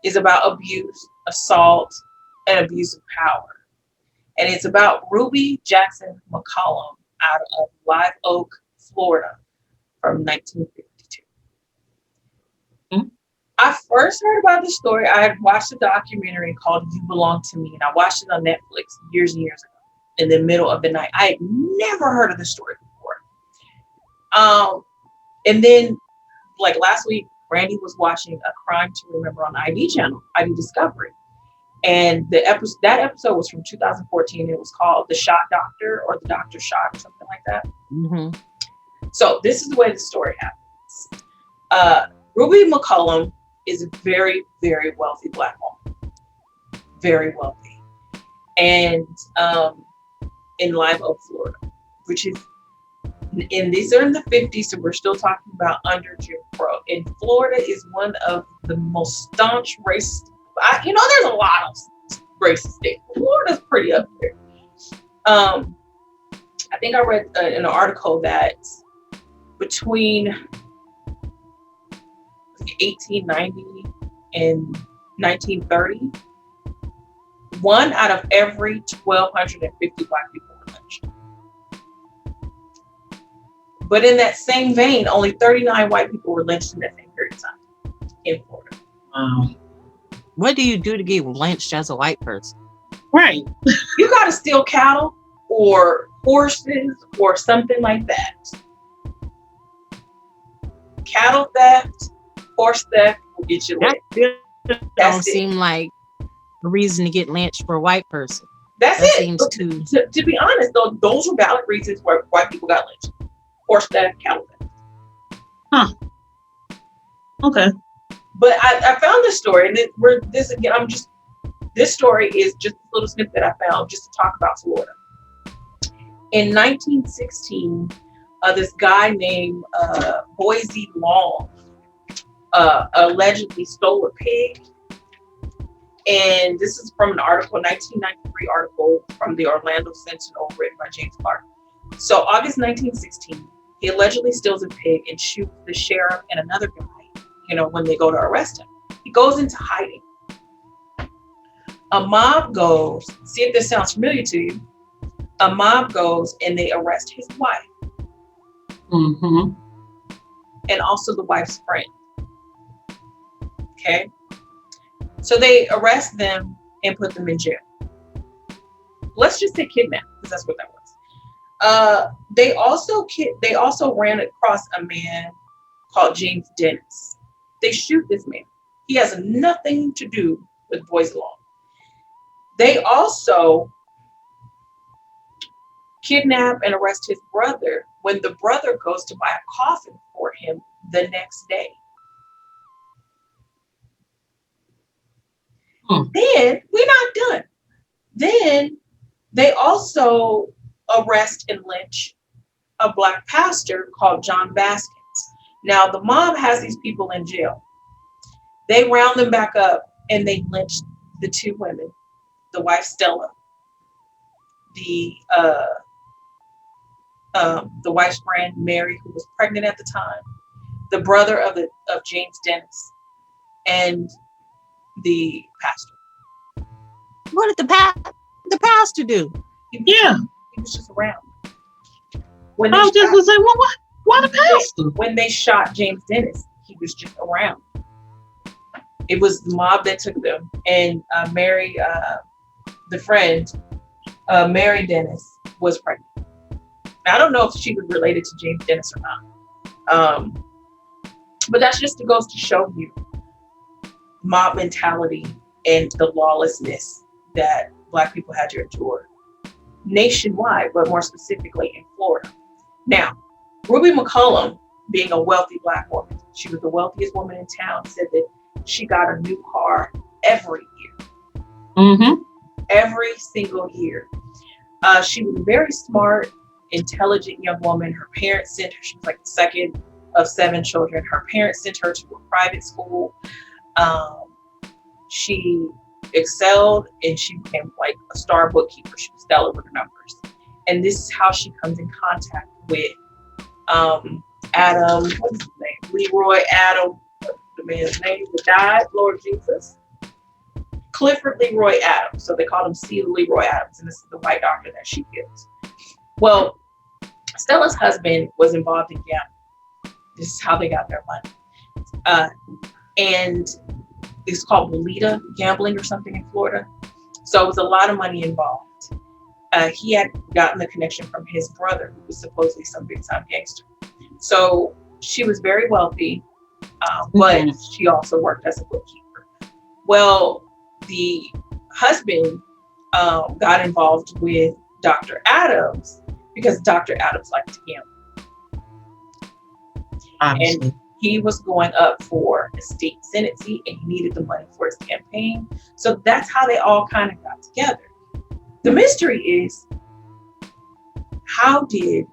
is about abuse assault, and abuse of power. And it's about Ruby Jackson McCollum out of Live Oak, Florida from 1952. Mm-hmm. I first heard about this story. I had watched a documentary called You Belong to Me, and I watched it on Netflix years and years ago in the middle of the night. I had never heard of this story before. And then, like last week, Brandy was watching A Crime to Remember on ID channel, ID Discovery. And that episode was from 2014. It was called The Shot Doctor or The Doctor Shot or something like that. Mm-hmm. So this is the way the story happens. Ruby McCollum is a very, very wealthy Black woman. Very wealthy. And in Live Oak, Florida, which is, and these are in the 50s, so we're still talking about under Jim Crow. And Florida is one of the most staunch racist. There's a lot of racist states. Florida's pretty up there. I think I read in an article that between 1890 and 1930, 1 out of every 1,250 Black people were lynched. But in that same vein, only 39 white people were lynched in that same period of time in Florida. What do you do to get lynched as a white person? Right. You got to steal cattle or horses or something like that. Cattle theft, horse theft will get you lynched. That don't seem like a reason to get lynched for a white person. That seems to be honest, though, those were valid reasons why white people got lynched. Horse theft, cattle theft. Huh. Okay. But I found this story, and this story is just a little snippet that I found just to talk about Florida. In 1916, this guy named Boise Long allegedly stole a pig. And this is from an article, 1993 article from the Orlando Sentinel written by James Clark. So August 1916, he allegedly steals a pig and shoots the sheriff and another guy, when they go to arrest him. He goes into hiding. A mob goes, see if this sounds familiar to you. A mob goes and they arrest his wife. Mm-hmm. And also the wife's friend. Okay? So they arrest them and put them in jail. Let's just say kidnap, because that's what that was. They also ran across a man called James Dennis. They shoot this man. He has nothing to do with Boise Law. They also kidnap and arrest his brother when the brother goes to buy a coffin for him the next day. Then we're not done. Then they also arrest and lynch a Black pastor called John Baskins. Now the mob has these people in jail. They round them back up and they lynch the two women, the wife Stella, the wife's friend Mary, who was pregnant at the time, the brother of James Dennis, and the pastor. What did the pastor do? He was just around. I was just gonna say, why the pastor? When they shot James Dennis, he was just around. It was the mob that took them, and Mary, the friend, Mary Dennis, was pregnant. Now, I don't know if she was related to James Dennis or not, but that's just goes to show you mob mentality and the lawlessness that Black people had to endure nationwide, but more specifically in Florida. Now, Ruby McCollum, being a wealthy Black woman, she was the wealthiest woman in town, said that she got a new car every year. Mm-hmm. Every single year. She was a very smart, intelligent young woman. Her parents sent her, she was like the second of 7 children. Her parents sent her to a private school. She excelled and she became like a star bookkeeper. She was stellar with her numbers. And this is how she comes in contact with Adam, what's his name? Leroy Adams, the man's name that died, Lord Jesus. Clifford Leroy Adams. So they call him C. Leroy Adams, and this is the white doctor that she kills. Well, Stella's husband was involved in gambling. This is how they got their money. And it's called Bolita gambling or something in Florida. So it was a lot of money involved. He had gotten the connection from his brother, who was supposedly some big time gangster. So she was very wealthy, but she also worked as a bookkeeper. Well, the husband got involved with Dr. Adams because Dr. Adams liked to gamble. Obviously. And he was going up for a state senate seat and he needed the money for his campaign. So that's how they all kind of got together. The mystery is, how did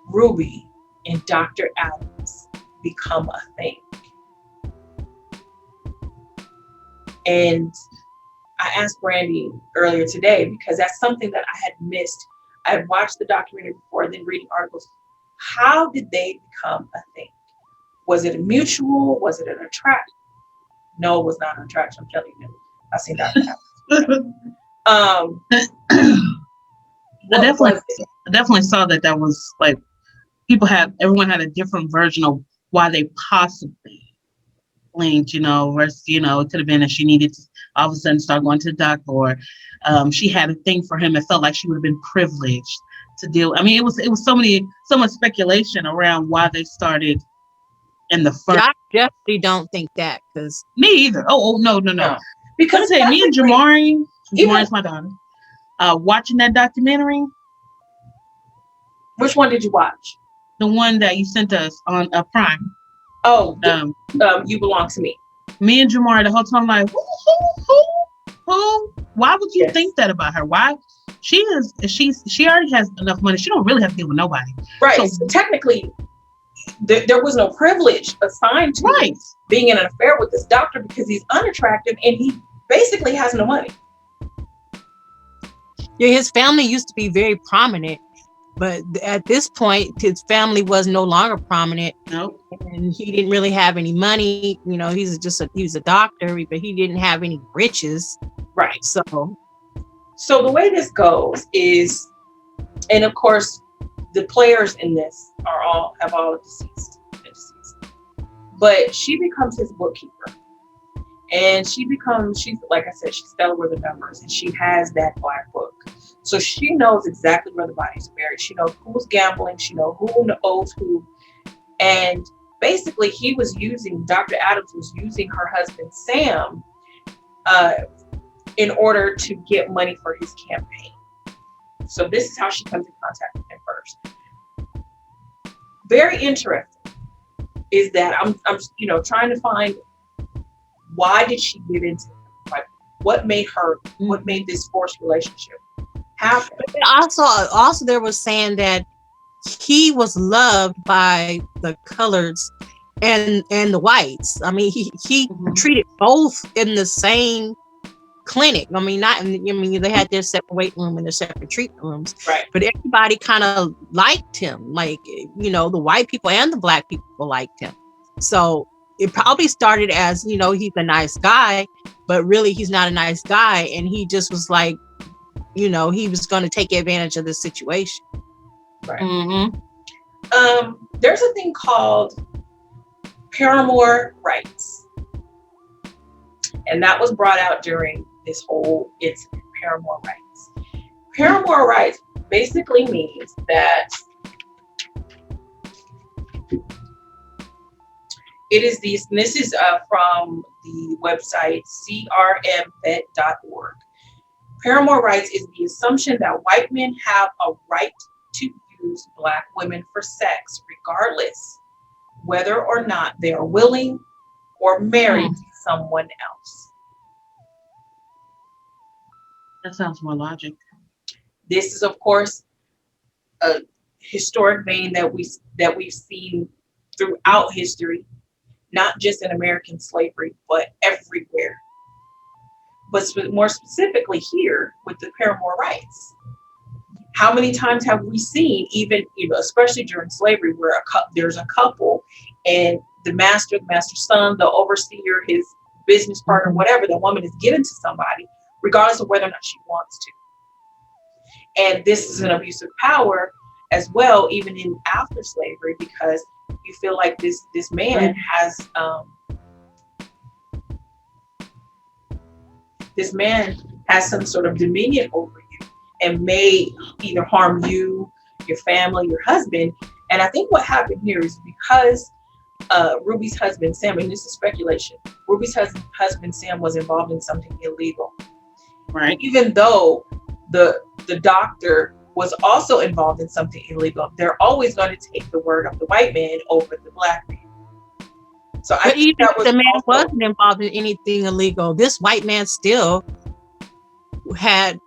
Ruby and Dr. Adams become a thing? And I asked Brandy earlier today because that's something that I had missed. I had watched the documentary before and then reading articles. How did they become a thing? Was it a mutual? Was it an attraction? No, it was not an attraction. I'm telling you. I've seen Dr. Adams. I definitely saw that was like everyone had a different version of why they possibly linked, versus, it could have been that she needed to all of a sudden start going to the doctor, or she had a thing for him. It felt like she would have been privileged to deal. I mean, it was so much speculation around why they started in the first. I definitely don't think that, because me either. Oh no. Because me and Jamari's my daughter, watching that documentary. Which one did you watch? The one that you sent us on Prime. Oh, You Belong to Me. Me and Jamari the whole time like, who? Why would you think that about her? Why? She already has enough money. She don't really have to deal with nobody. Right. So technically, there was no privilege assigned to being in an affair with this doctor because he's unattractive and he basically has no money. Yeah, his family used to be very prominent, but at this point, his family was no longer prominent. Nope. And he didn't really have any money. He was a doctor, but he didn't have any riches. Right. So the way this goes is, and of course, the players in this have all deceased. But she becomes his bookkeeper. And she's like I said, she's stellar with the numbers, and she has that black book. So she knows exactly where the bodies are buried. She knows who's gambling. She knows who owes who. And basically, Dr. Adams was using her husband, Sam, in order to get money for his campaign. So this is how she comes in contact with him first. Very interesting is that I'm trying to find, why did she give into him? Like, what made this forced relationship happen? But also there was saying that he was loved by the coloreds and the whites. I mean, he treated both in the same clinic. I mean, they had their separate weight room and their separate treatment rooms. Right. But everybody kind of liked him. Like, the white people and the black people liked him. So it probably started as, he's a nice guy, but really he's not a nice guy. And he just was like, he was going to take advantage of the situation. Right. Mm-hmm. There's a thing called paramour rights. And that was brought out during this whole incident, paramour rights. Paramour rights basically means that it is this is from the website crmvet.org. Paramour rights is the assumption that white men have a right to use black women for sex, regardless whether or not they are willing or married to someone else. That sounds more logic. This is, of course, a historic vein that we've seen throughout history, not just in American slavery, but everywhere. But more specifically here with the paramour rights. How many times have we seen, even, especially during slavery, where there's a couple and the master's son, the overseer, his business partner, whatever, the woman is given to somebody, regardless of whether or not she wants to. And this is an abuse of power as well, even in after slavery, because you feel like this man has some sort of dominion over you and may either harm you, your family, your husband. And I think what happened here is because Ruby's husband, Sam, and this is speculation, Ruby's husband, Sam, was involved in something illegal. Right. Even though the doctor was also involved in something illegal, they're always going to take the word of the white man over the black man. So I think even if the man wasn't involved in anything illegal, this white man still had,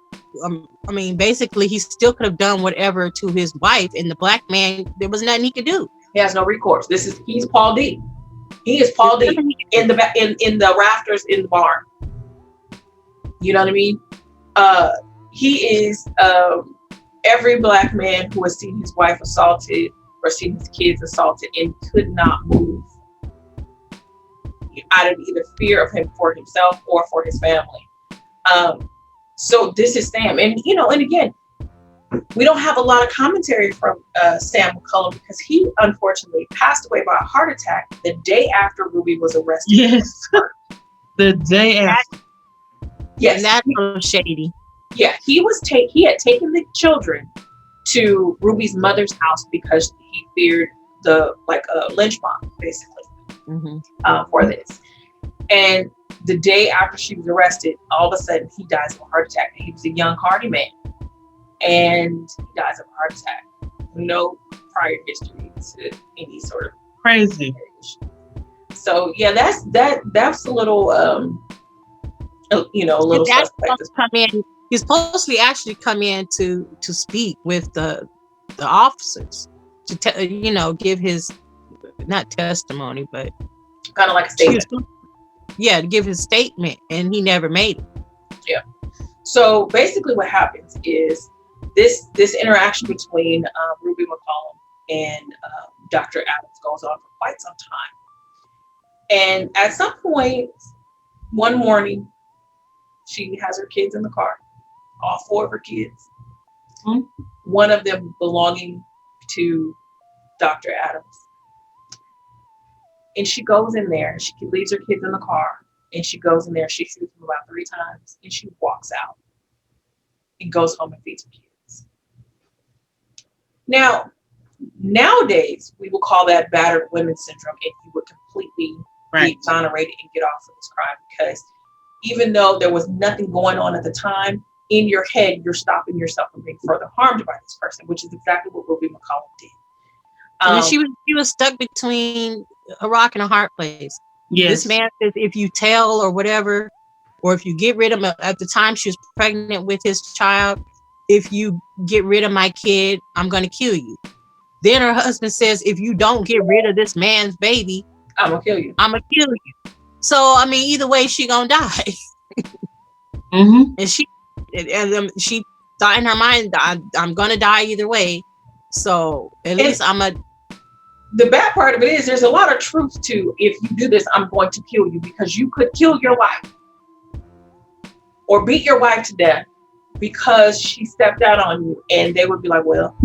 basically he still could have done whatever to his wife, and the black man, there was nothing he could do. He has no recourse. He's Paul D. He is Paul D. in the rafters in the barn. You know what I mean? He is every black man who has seen his wife assaulted or seen his kids assaulted and could not move out of either fear of him for himself or for his family. So this is Sam, and and again, we don't have a lot of commentary from Sam McCollum because he unfortunately passed away by a heart attack the day after Ruby was arrested. Yes, the day after. Yes, and that's so shady. Yeah, he had taken the children to Ruby's mother's house because he feared a lynch mob, basically, for this. And the day after she was arrested, all of a sudden he dies of a heart attack. He was a young, hardy man, and he dies of a heart attack. No prior history to any sort of crazy. So yeah, that's a little a little suspect. He's supposed to actually come in to speak with the officers to give his, not testimony, but kind of like a statement. To give his statement, and he never made it. Yeah. So basically, what happens is this interaction between Ruby McCollum and Dr. Adams goes on for quite some time. And at some point, one morning, she has her kids in the car, all 4 of her kids, one of them belonging to Dr. Adams. And she goes in there, she leaves her kids in the car, and she goes in there, she shoots them about 3 times, and she walks out and goes home and feeds her kids. Now, nowadays, we will call that battered women syndrome, and you would completely be exonerated and get off of this crime, because even though there was nothing going on at the time, in your head, you're stopping yourself from being further harmed by this person, which is exactly what Ruby McCollum did. And she was stuck between a rock and a hard place. Yes. This man says, if you tell or whatever, or if you get rid of him, at the time she was pregnant with his child, if you get rid of my kid, I'm going to kill you. Then her husband says, if you don't get rid of this man's baby, I'm going to kill you. I'm going to kill you. So, either way, she going to die. And she thought in her mind, I'm going to die either way. So at least the bad part of it is there's a lot of truth to, if you do this, I'm going to kill you, because you could kill your wife or beat your wife to death because she stepped out on you, and they would be like, well,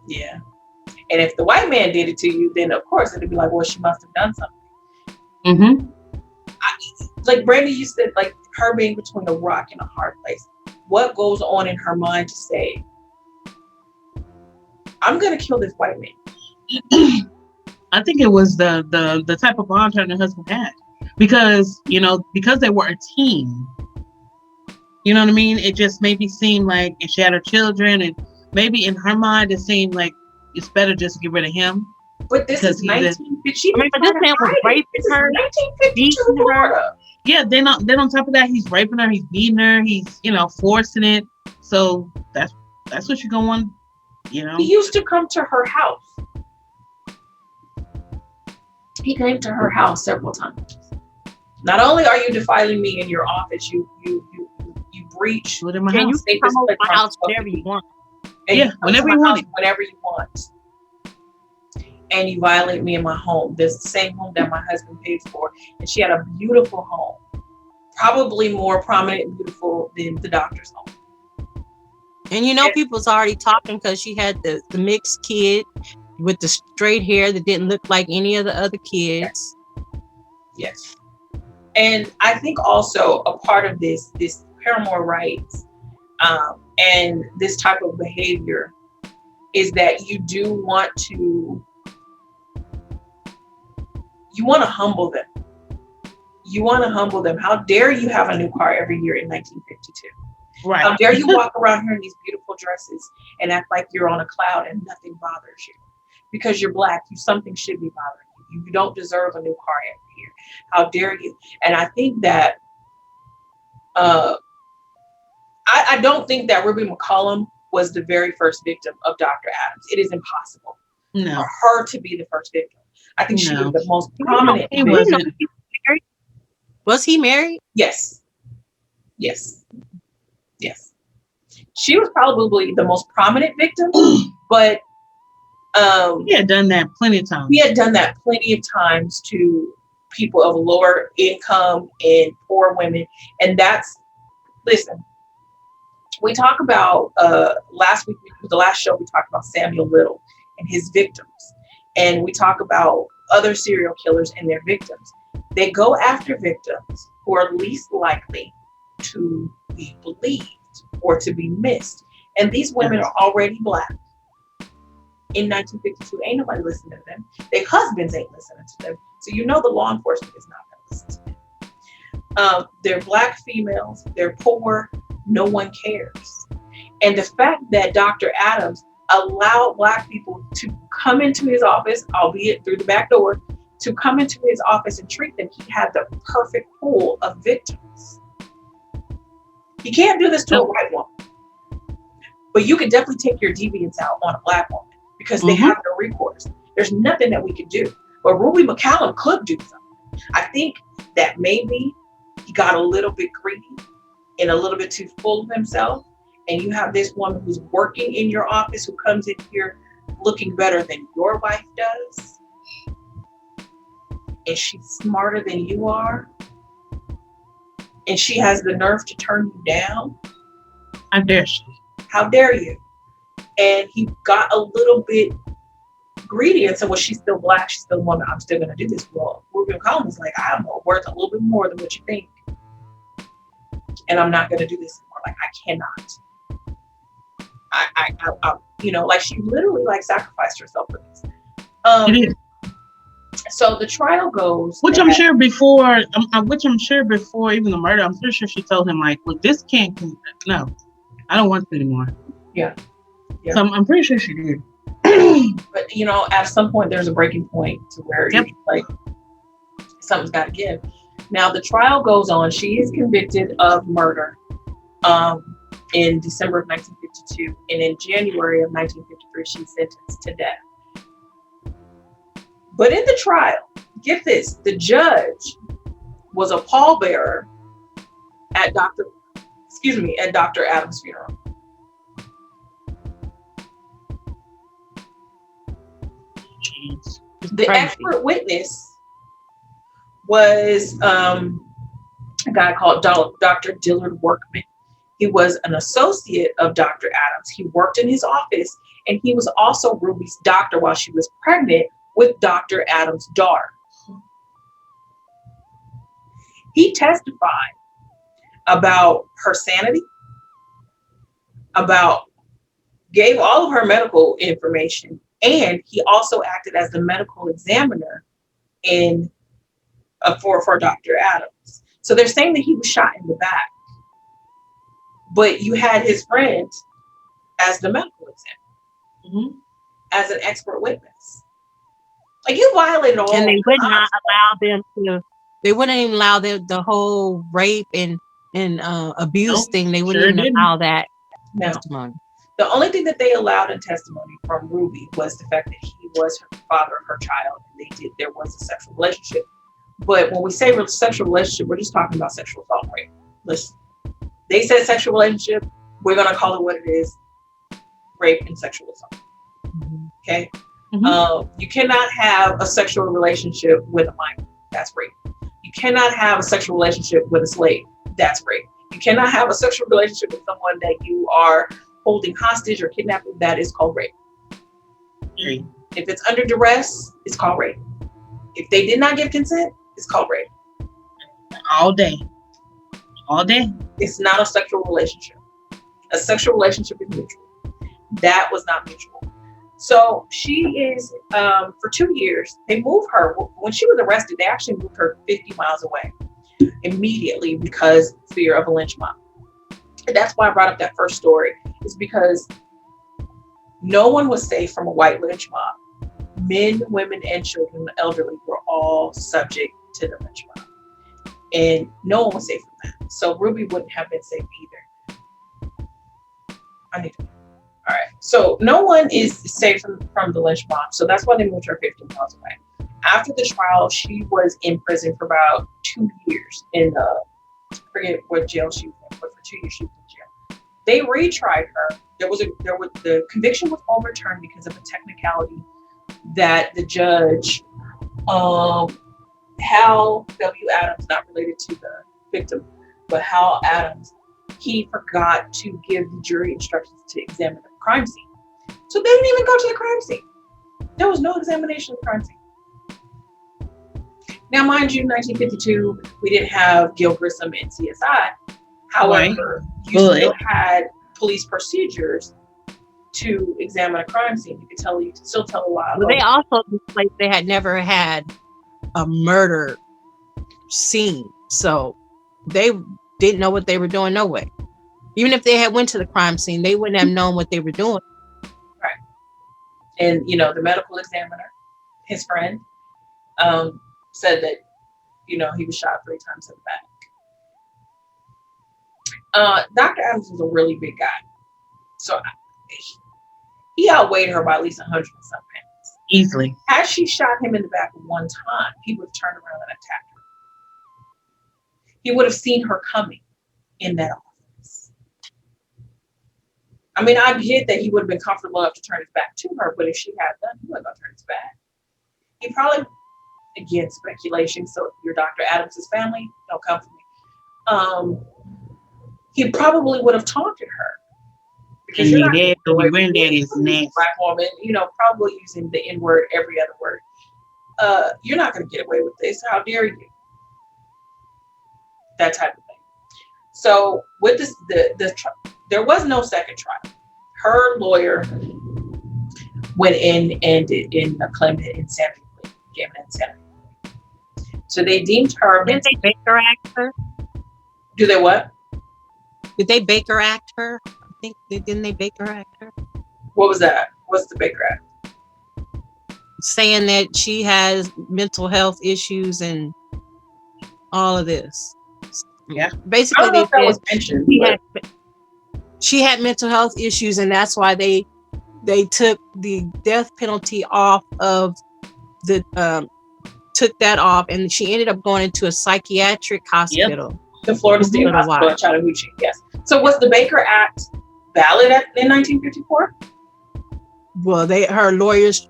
yeah. And if the white man did it to you, then of course it'd be like, well, she must have done something. Like Brandy, you said, like her being between a rock and a hard place. What goes on in her mind to say, I'm gonna kill this white man? I think it was the type of bond her and her husband had, because they were a team. You know what I mean? It just maybe seemed like, if she had her children, and maybe in her mind it seemed like it's better just to get rid of him. But this is 1950. But this man was raping her, 1952 Florida. Yeah, then on top of that, he's raping her, he's beating her, he's forcing it. So that's what you're gonna want. He used to come to her house. He came to her house several times. Not only are you defiling me in your office, you breach. You come over my house whenever you want. Whenever you want. and you violate me in my home. This is the same home that my husband paid for, and she had a beautiful home, probably more prominent and beautiful than the doctor's home. And people's already talking because she had the mixed kid with the straight hair that didn't look like any of the other kids. Yes. And I think also a part of this paramour rights and this type of behavior is that you want to humble them. You want to humble them. How dare you have a new car every year in 1952? Right. How dare you walk around here in these beautiful dresses and act like you're on a cloud and nothing bothers you? Because you're Black, something should be bothering you. You don't deserve a new car every year. How dare you? And I think that I don't think that Ruby McCollum was the very first victim of Dr. Adams. It is impossible for her to be the first victim. I think she was the most prominent. Was he married? Yes. She was probably the most prominent victim, but he had done that plenty of times. He had done that plenty of times to people of lower income and poor women. And listen, we talk about last week, the last show, we talked about Samuel Little and his victims. And we talk about other serial killers and their victims. They go after victims who are least likely to be believed or to be missed. And these women are already Black. In 1952, ain't nobody listening to them. Their husbands ain't listening to them. So the law enforcement is not going to listen to them. They're Black females. They're poor. No one cares. And the fact that Dr. Adams allowed Black people to come into his office, albeit through the back door, to come into his office and treat them, he had the perfect pool of victims. He can't do this to a white woman. But you can definitely take your deviance out on a Black woman because they have no recourse. There's nothing that we could do. But Ruby McCollum could do something. I think that maybe he got a little bit greedy and a little bit too full of himself. And you have this woman who's working in your office who comes in here looking better than your wife does. And she's smarter than you are. And she has the nerve to turn you down. How dare she? How dare you? And he got a little bit greedy and said, well, she's still Black, she's still a woman, I'm still going to do this. Well, Ruby McCollum was like, I'm worth a little bit more than what you think. And I'm not going to do this anymore. Like, I cannot. Like she literally sacrificed herself for this. It is. So the trial goes. I'm sure before even the murder, I'm pretty sure she told him look, this can't. No, I don't want it anymore. Yeah. So I'm pretty sure she did. But at some point there's a breaking point to where something's got to give. Now the trial goes on. She is convicted of murder in December of 1952, and in January of 1953 she's sentenced to death. But in the trial, get this, the judge was a pallbearer at Dr. Adams' funeral. Jeez. The expert witness was a guy called Dr. Dillard Workman. He was an associate of Dr. Adams. He worked in his office, and he was also Ruby's doctor while she was pregnant with Dr. Adams' daughter. He testified about her sanity, gave all of her medical information, and he also acted as the medical examiner for Dr. Adams. So they're saying that he was shot in the back, but you had his friend as the medical examiner, as an expert witness. You violated all. And they would not allow them to. They wouldn't even allow the whole rape and abuse thing. They wouldn't even allow that testimony. The only thing that they allowed in testimony from Ruby was the fact that he was her father of her child, and there was a sexual relationship. But when we say sexual relationship, we're just talking about sexual assault, right? Listen, they said sexual relationship. We're gonna call it what it is: rape and sexual assault. Okay. You cannot have a sexual relationship with a minor. That's rape. You cannot have a sexual relationship with a slave. That's rape. You cannot have a sexual relationship with someone that you are holding hostage or kidnapping. That is called rape. If it's under duress, it's called rape. If they did not give consent, it's called rape. All day. It's not a sexual relationship. A sexual relationship is mutual. That was not mutual. So she is, for 2 years, they moved her. When she was arrested, they actually moved her 50 miles away immediately because fear of a lynch mob. And that's why I brought up that first story, is because no one was safe from a white lynch mob. Men, women, and children, the elderly, were all subject to the lynch mob. And no one was safe from that. So Ruby wouldn't have been safe either. All right. So no one is safe from the lynch mob. So that's why they moved her 15 miles away. After the trial, she was in prison for about 2 years I forget what jail she was in, but for 2 years she was in jail. They retried her. The conviction was overturned because of a technicality that the judge, Hal W. Adams, not related to the victim, but Hal Adams, he forgot to give the jury instructions to examine the crime scene. So they didn't even go to the crime scene. There was no examination of the crime scene. Now, mind you, 1952, we didn't have Gil Grissom and CSI. However, you still had police procedures to examine a crime scene. You could still tell a lot. But they also, like, they had never had a murder scene, so they didn't know what they were doing. No way. Even if they had went to the crime scene, they wouldn't have known what they were doing. Right. And the medical examiner, his friend, said that he was shot 3 times in the back. Dr. Adams was a really big guy, so he outweighed her by at least 100 and some pounds. Easily. Had she shot him in the back one time, he would have turned around and attacked her. He would have seen her coming in that office. I mean, I get that he would have been comfortable enough to turn his back to her, but if she had done, he wasn't going to turn his back. He probably, again, speculation, so your Dr. Adams' family, don't come for me. He probably would have taunted her. Because your granddaddy is nasty. Black woman, probably using the N-word, every other word. You're not going to get away with this. How dare you? That type of thing. So with this, there was no second trial. Her lawyer went in and claimed an insanity plea, gave an insanity plea. So they deemed her. Didn't they Baker Act her? Do they what? Did they Baker Act her? Didn't they Baker Act her? What was that? What's the Baker Act? Saying that she has mental health issues and all of this. Yeah. Basically, that was mentioned. She had mental health issues, and that's why they took the death penalty off of took that off, and she ended up going into a psychiatric hospital. Yep. The Florida State Hospital in Chattahoochee. Yes. So was the Baker Act valid in 1954? Well, her lawyers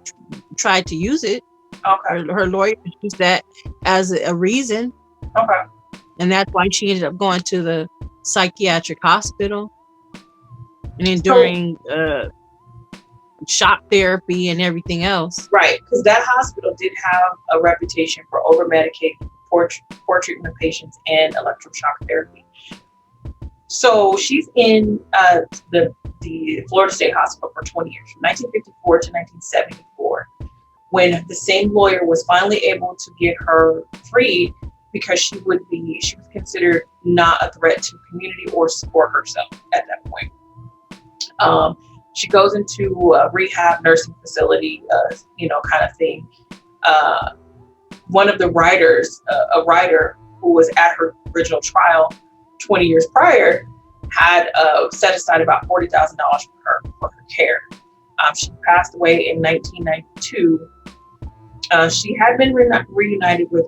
tried to use it. Okay. Her lawyers used that as a reason. Okay. And that's why she ended up going to the psychiatric hospital and enduring shock therapy and everything else. Right, because that hospital did have a reputation for over-medicating, poor treatment of patients, and electroshock therapy. So she's in the Florida State Hospital for 20 years, from 1954 to 1974, when the same lawyer was finally able to get her freed because she was considered not a threat to community or support herself at that point. She goes into a rehab nursing facility, kind of thing. One of the writers, a writer who was at her original trial 20 years prior, had set aside about $40,000 for her care. She passed away in 1992. She had been reunited with,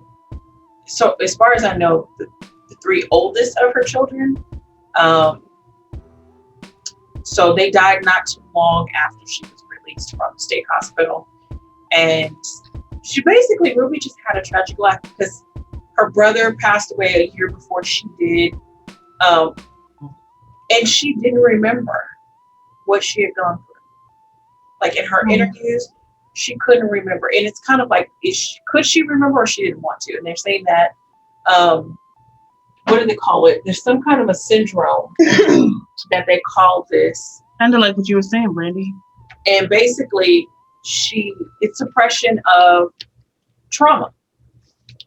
so as far as I know, the 3 oldest of her children. So they died not too long after she was released from the state hospital. And Ruby just had a tragic life because her brother passed away a year before she did. And she didn't remember what she had gone through. Like in her interviews, she couldn't remember. And it's kind of like, could she remember or she didn't want to? And they're saying that, what do they call it? There's some kind of a syndrome that they call this. Kind of like what you were saying, Brandy. And basically, it's suppression of trauma.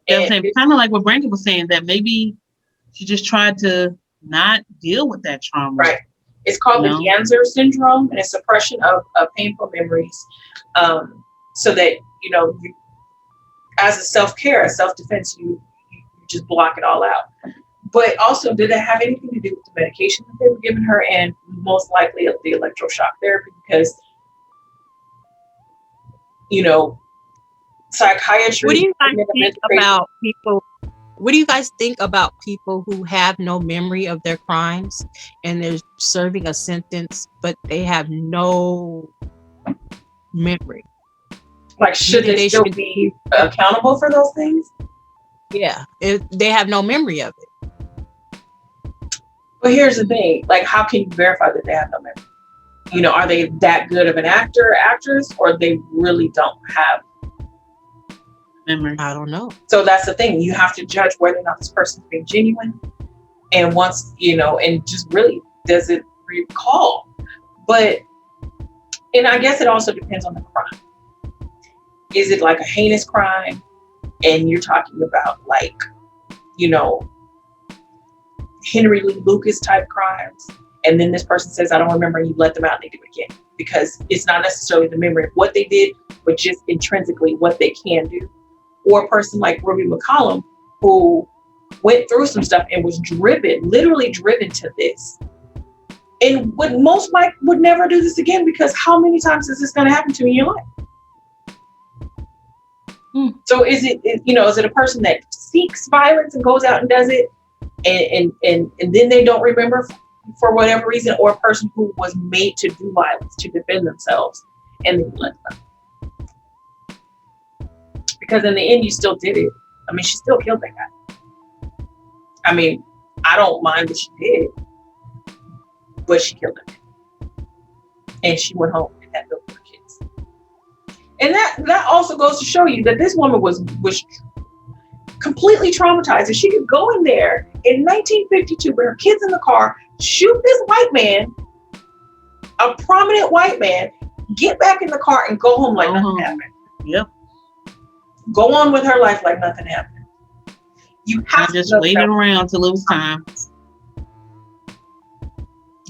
Yeah, kind of like what Brandy was saying, that maybe she just tried to not deal with that trauma. Right. It's called the Ganser syndrome, and it's suppression of painful memories. So that, you, as a self-care, as self-defense, you just block it all out. But also, did it have anything to do with the medication that they were giving her, and most likely the electroshock therapy? Because, psychiatry. What do you guys think about people? What do you guys think about people who have no memory of their crimes and they're serving a sentence, but they have no memory? Like, should they still be accountable for those things? Yeah, they have no memory of it. But here's the thing: like, how can you verify that they have no memory? Are they that good of an actor or actress, or they really don't have memory? I don't know. So that's the thing. You have to judge whether or not this person's being genuine, and once and just really does it recall. But and I guess it also depends on the crime. Is it like a heinous crime, and you're talking about like Henry Lee Lucas type crimes, and then this person says, I don't remember, and you let them out and they do it again, because it's not necessarily the memory of what they did, but just intrinsically what they can do. Or a person like Ruby McCollum, who went through some stuff and was literally driven to this, and would never do this again, because how many times is this going to happen to you in your life? So is it a person that seeks violence and goes out and does it, and then they don't remember for whatever reason, or a person who was made to do violence to defend themselves and then let them? Because in the end, you still did it. I mean, she still killed that guy. I mean, I don't mind what she did, but she killed him. And she went home and had no more kids. And that also goes to show you that this woman was completely traumatized. And she could go in there in 1952 with her kids in the car, shoot this white man, a prominent white man, get back in the car and go home like nothing happened. Yep. Go on with her life like nothing happened. You have to just waiting around till it was time.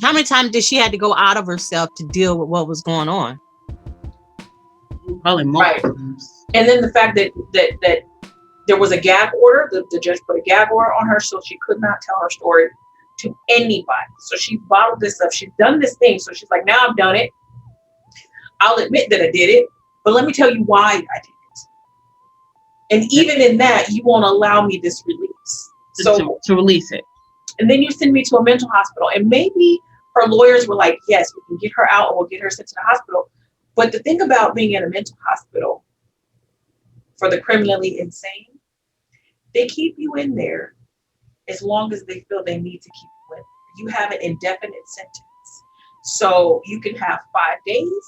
How many times did she had to go out of herself to deal with what was going on? Probably more. Right. And then the fact that there was a gag order, the judge put a gag order on her, so she could not tell her story to anybody. So she bottled this up. She's done this thing. So she's like, now I've done it. I'll admit that I did it, but let me tell you why I did it. And even in that, you won't allow me this release. So to release it. And then you send me to a mental hospital. And maybe her lawyers were like, yes, we can get her out and we'll get her sent to the hospital. But the thing about being in a mental hospital for the criminally insane, they keep you in there as long as they feel they need to keep you in. You have an indefinite sentence. So you can have 5 days,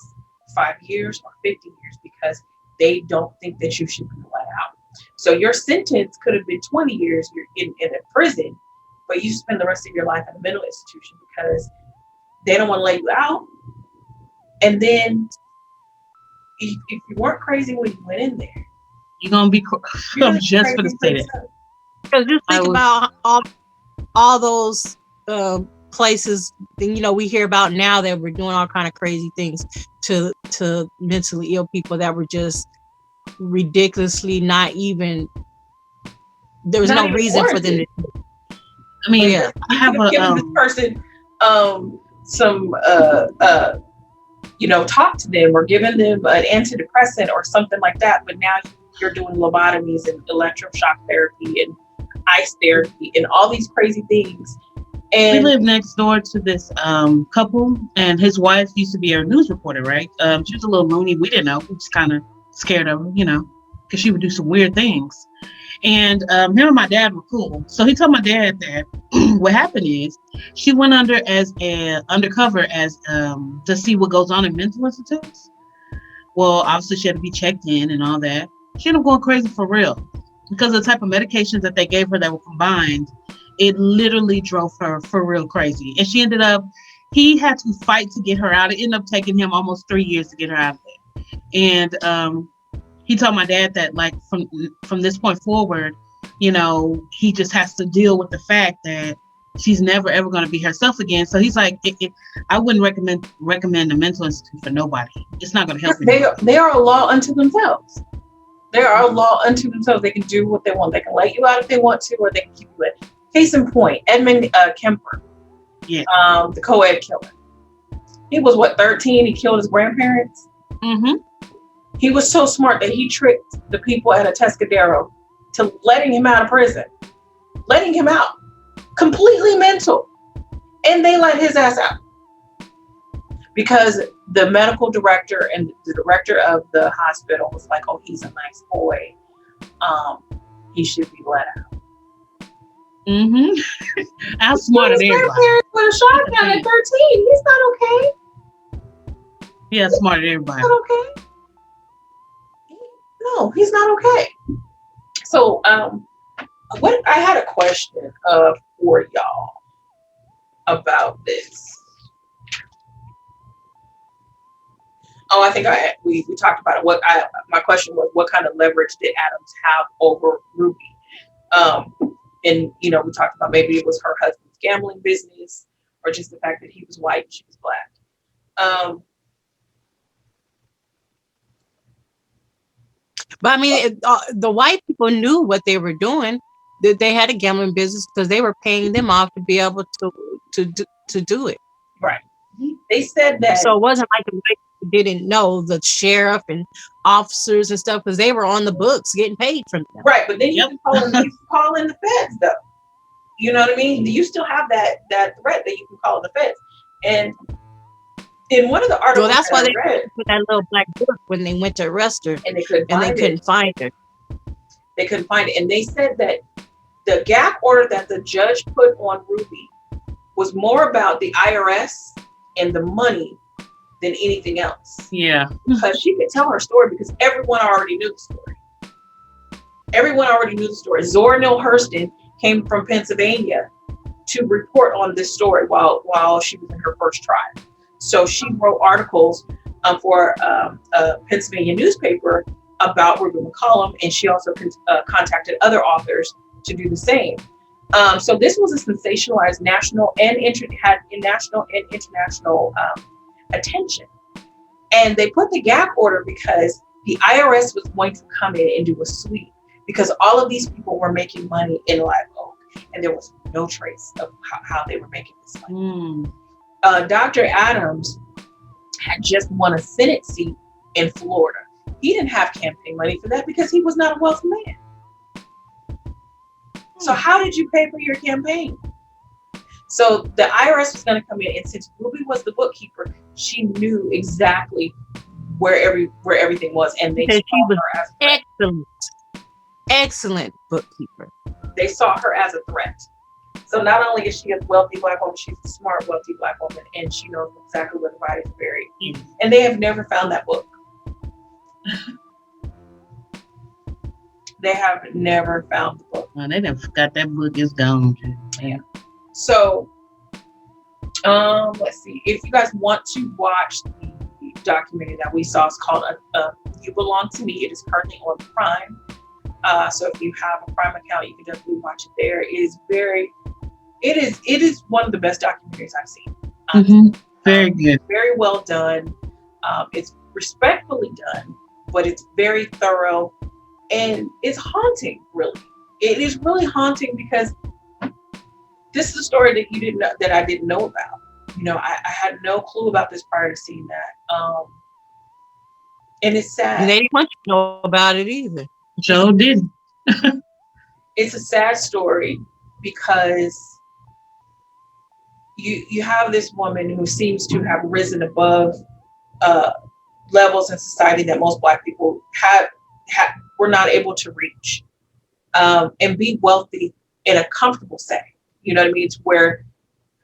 5 years, or 50 years, because they don't think that you should be let out. So your sentence could have been 20 years you're in a prison, but you spend the rest of your life in a mental institution because they don't want to let you out. And then if you weren't crazy when you went in there, you're going to be just for the state. Because just think about all those places, we hear about now that we're doing all kind of crazy things to mentally ill people that were just ridiculously not even, there was no reason for them to. I mean, yeah. I have given this person some talk to them or given them an antidepressant or something like that, but now you're doing lobotomies and electroshock therapy and ice therapy and all these crazy things. And we live next door to this couple, and his wife used to be a news reporter, right? She was a little loony. We didn't know. We just kind of scared of her, because she would do some weird things. And him and my dad were cool. So he told my dad that what happened is she went undercover as to see what goes on in mental institutes. Well, obviously she had to be checked in and all that. She ended up going crazy for real because of the type of medications that they gave her that were combined. It literally drove her for real crazy. And he had to fight to get her out. It ended up taking him almost 3 years to get her out of there. And he told my dad that, like, from this point forward, he just has to deal with the fact that she's never ever going to be herself again. So he's like, I wouldn't recommend a mental institute for nobody. It's not going to help you. They are a law unto themselves. They are a law unto themselves. They can do what they want. They can let you out if they want to, or they can keep you in. Case in point, Edmund Kemper, the co-ed killer. He was 13? He killed his grandparents. Mm-hmm. He was so smart that he tricked the people at a Atascadero to letting him out of prison. Letting him out. Completely mental. And they let his ass out. Because the medical director and the director of the hospital was like, oh, he's a nice boy. He should be let out. Mm-hmm. Outsmarted everybody. His grandparents with a shotgun at 13. He's not okay. Yeah, outsmarted everybody. He's not okay. No, he's not okay. So, I had a question for y'all about this. Oh, I think we talked about it. My question was, what kind of leverage did Adams have over Ruby? And we talked about maybe it was her husband's gambling business, or just the fact that he was white and she was black. But I mean, the white people knew what they were doing. That they had a gambling business because they were paying them off to be able to do it. Right. They said that. So it wasn't like the white people didn't know, the sheriff and officers and stuff, because they were on the books getting paid from them. Right, but then you can call in the feds, though. You know what I mean? You still have that threat that you can call in the feds. And in one of the articles, well, that's why they put that little black book when they went to arrest her, and they couldn't find her. They couldn't find it, and they said that the gap order that the judge put on Ruby was more about the IRS and the money than anything else. Yeah, because she could tell her story because everyone already knew the story. Everyone already knew the story. Zora Neale Hurston came from Pennsylvania to report on this story while she was in her first trial. So she wrote articles for a Pennsylvania newspaper about Ruby McCollum, and she also contacted other authors to do the same. So this was a sensationalized national and international attention. And they put the gap order because the IRS was going to come in and do a sweep because all of these people were making money in Live Oak, and there was no trace of how they were making this money. Dr. Adams had just won a Senate seat in Florida. He didn't have campaign money for that because he was not a wealthy man. So how did you pay for your campaign? So the IRS was going to come in, and since Ruby was the bookkeeper, she knew exactly where everything was, and they saw her as excellent bookkeeper. They saw her as a threat. So not only is she a wealthy black woman, she's a smart, wealthy black woman, and she knows exactly where the bodies are buried. And they have never found that book. They have never found the book. Well, they never got that book. Is gone. Yeah. So, let's see. If you guys want to watch the documentary that we saw, it's called "You Belong to Me." It is currently on Prime. So if you have a Prime account, you can definitely watch it there. It is one of the best documentaries I've seen. Very good. Very well done. It's respectfully done, but it's very thorough, and it's haunting. Really, it is really haunting because this is a story that I didn't know about. I had no clue about this prior to seeing that. And it's sad. And they didn't want you to know about it either. Joe didn't. It's a sad story because you have this woman who seems to have risen above levels in society that most Black people were not able to reach, and be wealthy in a comfortable setting. You know what I mean? To where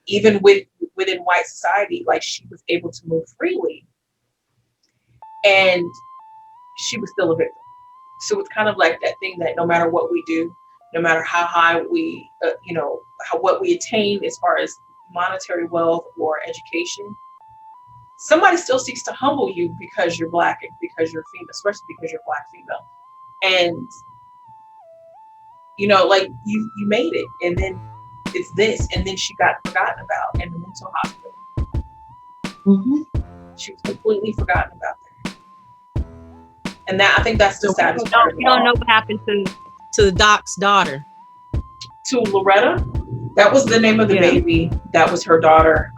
even within white society, like, she was able to move freely, and she was still a victim. So it's kind of like that thing that no matter what we do, no matter how high we, what we attain as far as monetary wealth or education, somebody still seeks to humble you because you're Black and because you're female, especially because you're Black female. And, like, you made it, and then it's this, and then she got forgotten about in the mental hospital. Mm-hmm. She was completely forgotten about that. And that, I think that's the saddest part. You don't know what happened to the doc's daughter. To Loretta, that was the name of the baby. That was her daughter.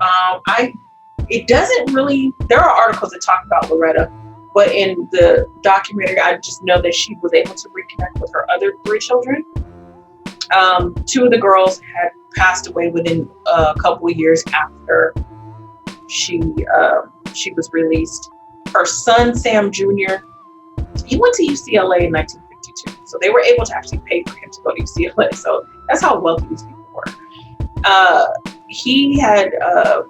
It doesn't really. There are articles that talk about Loretta, but in the documentary, I just know that she was able to reconnect with her other 3 children. 2 of the girls had passed away within a couple of years after she was released. Her son, Sam Jr., he went to UCLA in 1952. So they were able to actually pay for him to go to UCLA. So that's how wealthy these people were. He had, I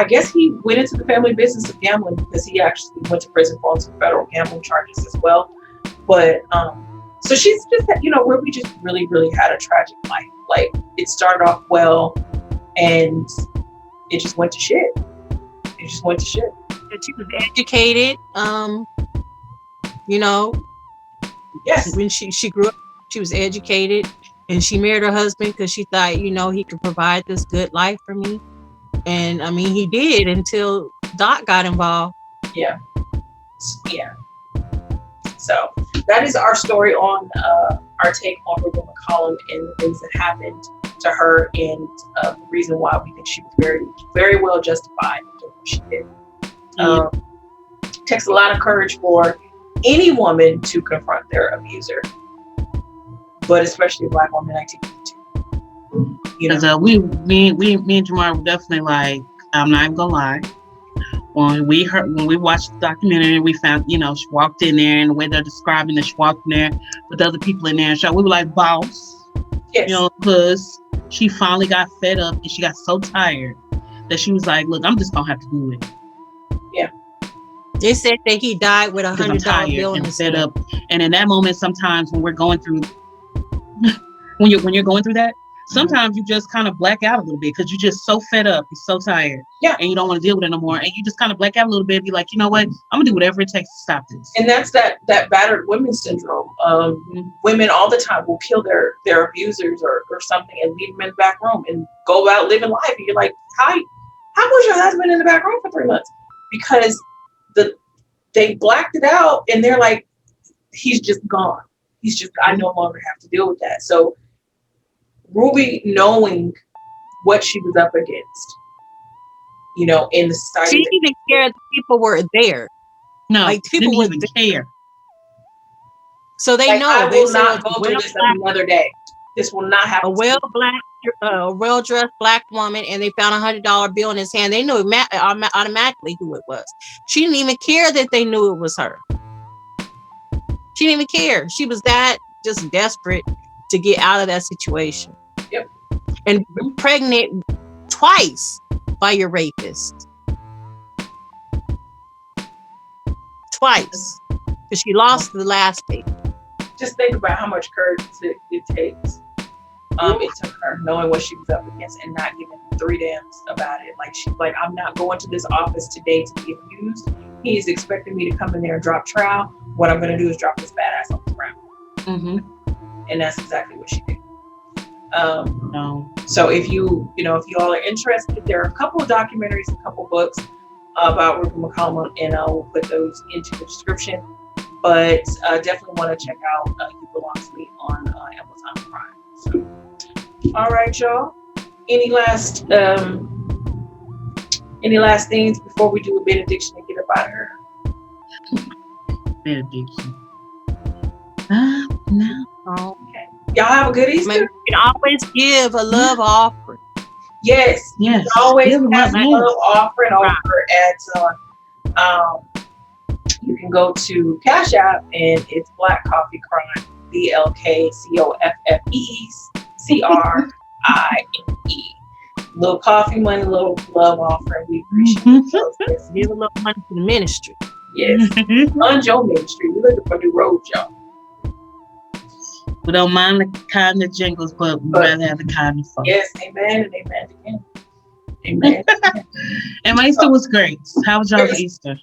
guess he went into the family business of gambling because he actually went to prison for some federal gambling charges as well. But, so she's just, really just really had a tragic life. Like, it started off well and it just went to shit. She was educated, Yes. When she grew up, she was educated, and she married her husband because she thought, he could provide this good life for me. And I mean, he did until Doc got involved. Yeah. So that is our story on our take on Ruben McCollum and the things that happened to her, and the reason why we think she was very, very well justified in doing what she did. Takes a lot of courage for any woman to confront their abuser, but especially a Black woman in 1952. Me and Jamar were definitely like, I'm not even gonna lie. When we watched the documentary, we found, she walked in there, and the way they're describing that she walked in there with other people in there, so we were like, boss. Yes. Because she finally got fed up and she got so tired that she was like, look, I'm just gonna have to do it. Yeah. They said that he died with $100 bill in his hand. Up. And in that moment, sometimes when we're going through, when you're going through that, sometimes you just kind of black out a little bit because you're just so fed up, you're so tired, and you don't want to deal with it no more, and you just kind of black out a little bit and be like, you know what, I'm gonna do whatever it takes to stop this. And that's that battered women syndrome. Women all the time will kill their abusers or something and leave them in the back room and go about living life. And you're like, how was your husband in the back room for 3 months? Because they blacked it out and they're like, he's just gone. I no longer have to deal with that. So Ruby, knowing what she was up against, in the society. She didn't even care that people were there. No, like people didn't even care. So they know. I will not go through this another day. This will not happen. A well-dressed Black woman, and they found $100 bill in his hand. They knew automatically who it was. She didn't even care that they knew it was her. She didn't even care. She was that just desperate to get out of that situation. Yep. And pregnant twice by your rapist. Twice. Because she lost the last baby. Just think about how much courage it takes. It took her knowing what she was up against and not giving 3 damns about it. Like, she's like, I'm not going to this office today to be abused. He's expecting me to come in there and drop trowel. What I'm going to do is drop this badass on the ground. Mm-hmm. And that's exactly what she did. No. So if you all are interested, there are a couple of documentaries, a couple of books about Ruben McCollum, and we'll put those into the description. But definitely want to check out You Belong to Me on Amazon Prime. So, all right, y'all. Any last things before we do a benediction and get up out of here? Benediction. No. Okay. Y'all have a good Easter. You can always give a love offering. Yes. You can always have a love offering over at you can go to Cash App, and it's Black Coffee Crime, BLKCOFFECRIME. Little coffee money, little love offering. We appreciate it. Give a little money to the ministry. Yes. Fund your ministry. We're looking for new roads, y'all. We don't mind the kind of jingles, but we'd rather have the kind of fun. Yes, amen and amen again. Amen. And my Easter was great. How was y'all's Easter?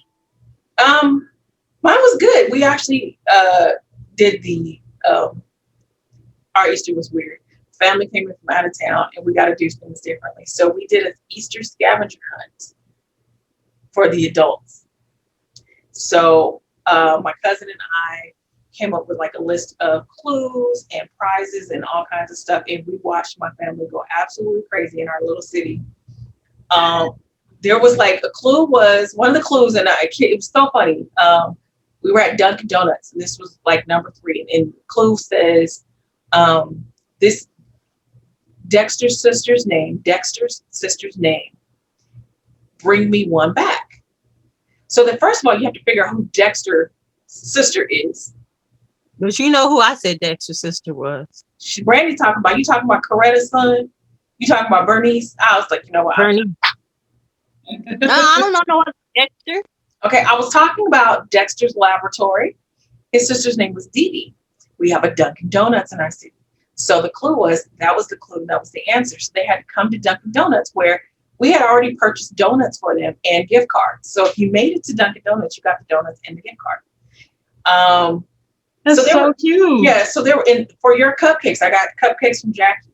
Mine was good. We actually did the our Easter was weird. Family came in from out of town, and we got to do things differently. So we did an Easter scavenger hunt for the adults. So my cousin and I came up with like a list of clues and prizes and all kinds of stuff, and we watched my family go absolutely crazy in our little city. There was like a clue was one of the clues, and it was so funny. We were at Dunkin' Donuts, and this was like number 3, and the clue says this Dexter's sister's name, bring me one back. So then first of all, you have to figure out who Dexter's sister is. But you know who I said Dexter's sister was. Brandy talking about, you talking about Coretta's son? You talking about Bernice? I was like, you know what? Bernie. I don't know what Dexter. Okay, I was talking about Dexter's laboratory. His sister's name was Dee Dee. We have a Dunkin' Donuts in our city. So the clue was, that was the clue, that was the answer. So they had to come to Dunkin' Donuts, where we had already purchased donuts for them and gift cards. So if you made it to Dunkin' Donuts, you got the donuts and the gift card. That's so cute. Yeah, so they were in for your cupcakes. I got cupcakes from Jackie.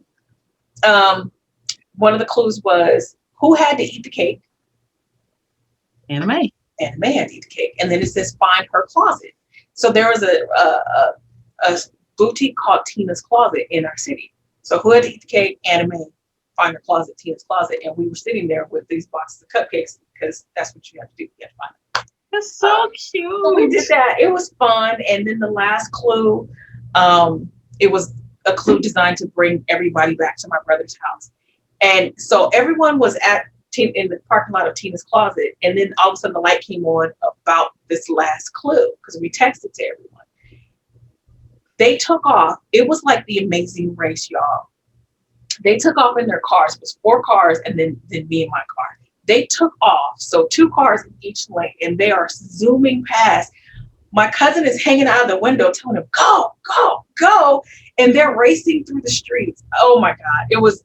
One of the clues was, who had to eat the cake? Anna Mae. Anna Mae had to eat the cake. And then it says, find her closet. So there was a boutique called Tina's Closet in our city. So who had to eat the cake? Anna Mae. Find her closet, Tina's Closet. And we were sitting there with these boxes of cupcakes, because that's what you have to do. You have to find them. That's so cute. So we did that. It was fun. And then the last clue, it was a clue designed to bring everybody back to my brother's house. And so everyone was in the parking lot of Tina's Closet. And then all of a sudden the light came on about this last clue, because we texted to everyone. They took off. It was like the Amazing Race, y'all. They took off in their cars. It was 4 cars, and then me and my car. They took off. So 2 cars in each lane, and they are zooming past. My cousin is hanging out of the window telling them, go, go, go. And they're racing through the streets. Oh my God. It was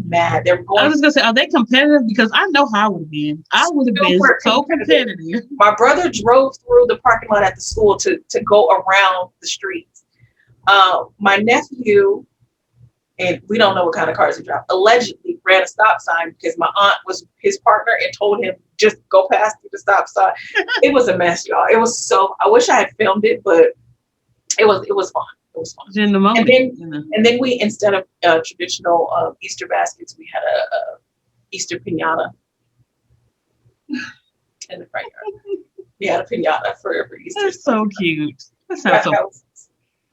mad. They were going. I was gonna say, are they competitive? Because I know how I would have been. I would have been so competitive. My brother drove through the parking lot at the school to go around the streets. My nephew, and we don't know what kind of cars he drove, allegedly ran a stop sign because my aunt was his partner and told him just go past through the stop sign. It was a mess, y'all. It was so, I wish I had filmed it, but it was fun. It was fun. In the moment, and then we, instead of traditional Easter baskets, we had a Easter piñata in the front yard. We had a piñata for Easter. That's so cute. That sounds so.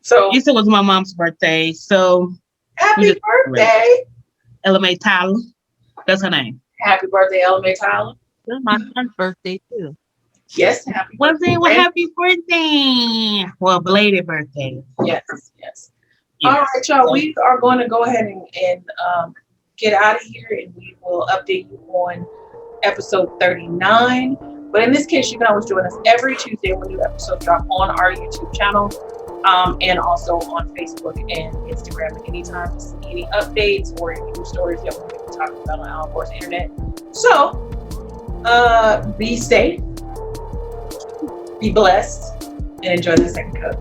So Easter was my mom's birthday. So happy birthday, Ella Mae Tyler. That's her name. Happy birthday, Ella Mae Tyler. It's my son's birthday too. Yes, happy birthday. Well, happy birthday. Well, belated birthday. Yes. All right, y'all. So, we are going to go ahead and get out of here, and we will update you on episode 39. But in this case, you can always join us every Tuesday when new episodes drop on our YouTube channel, and also on Facebook and Instagram. Anytime you see any updates or any news stories that we're going to be talking about on Al Gore's Internet. So, be safe, be blessed, and enjoy the second cup.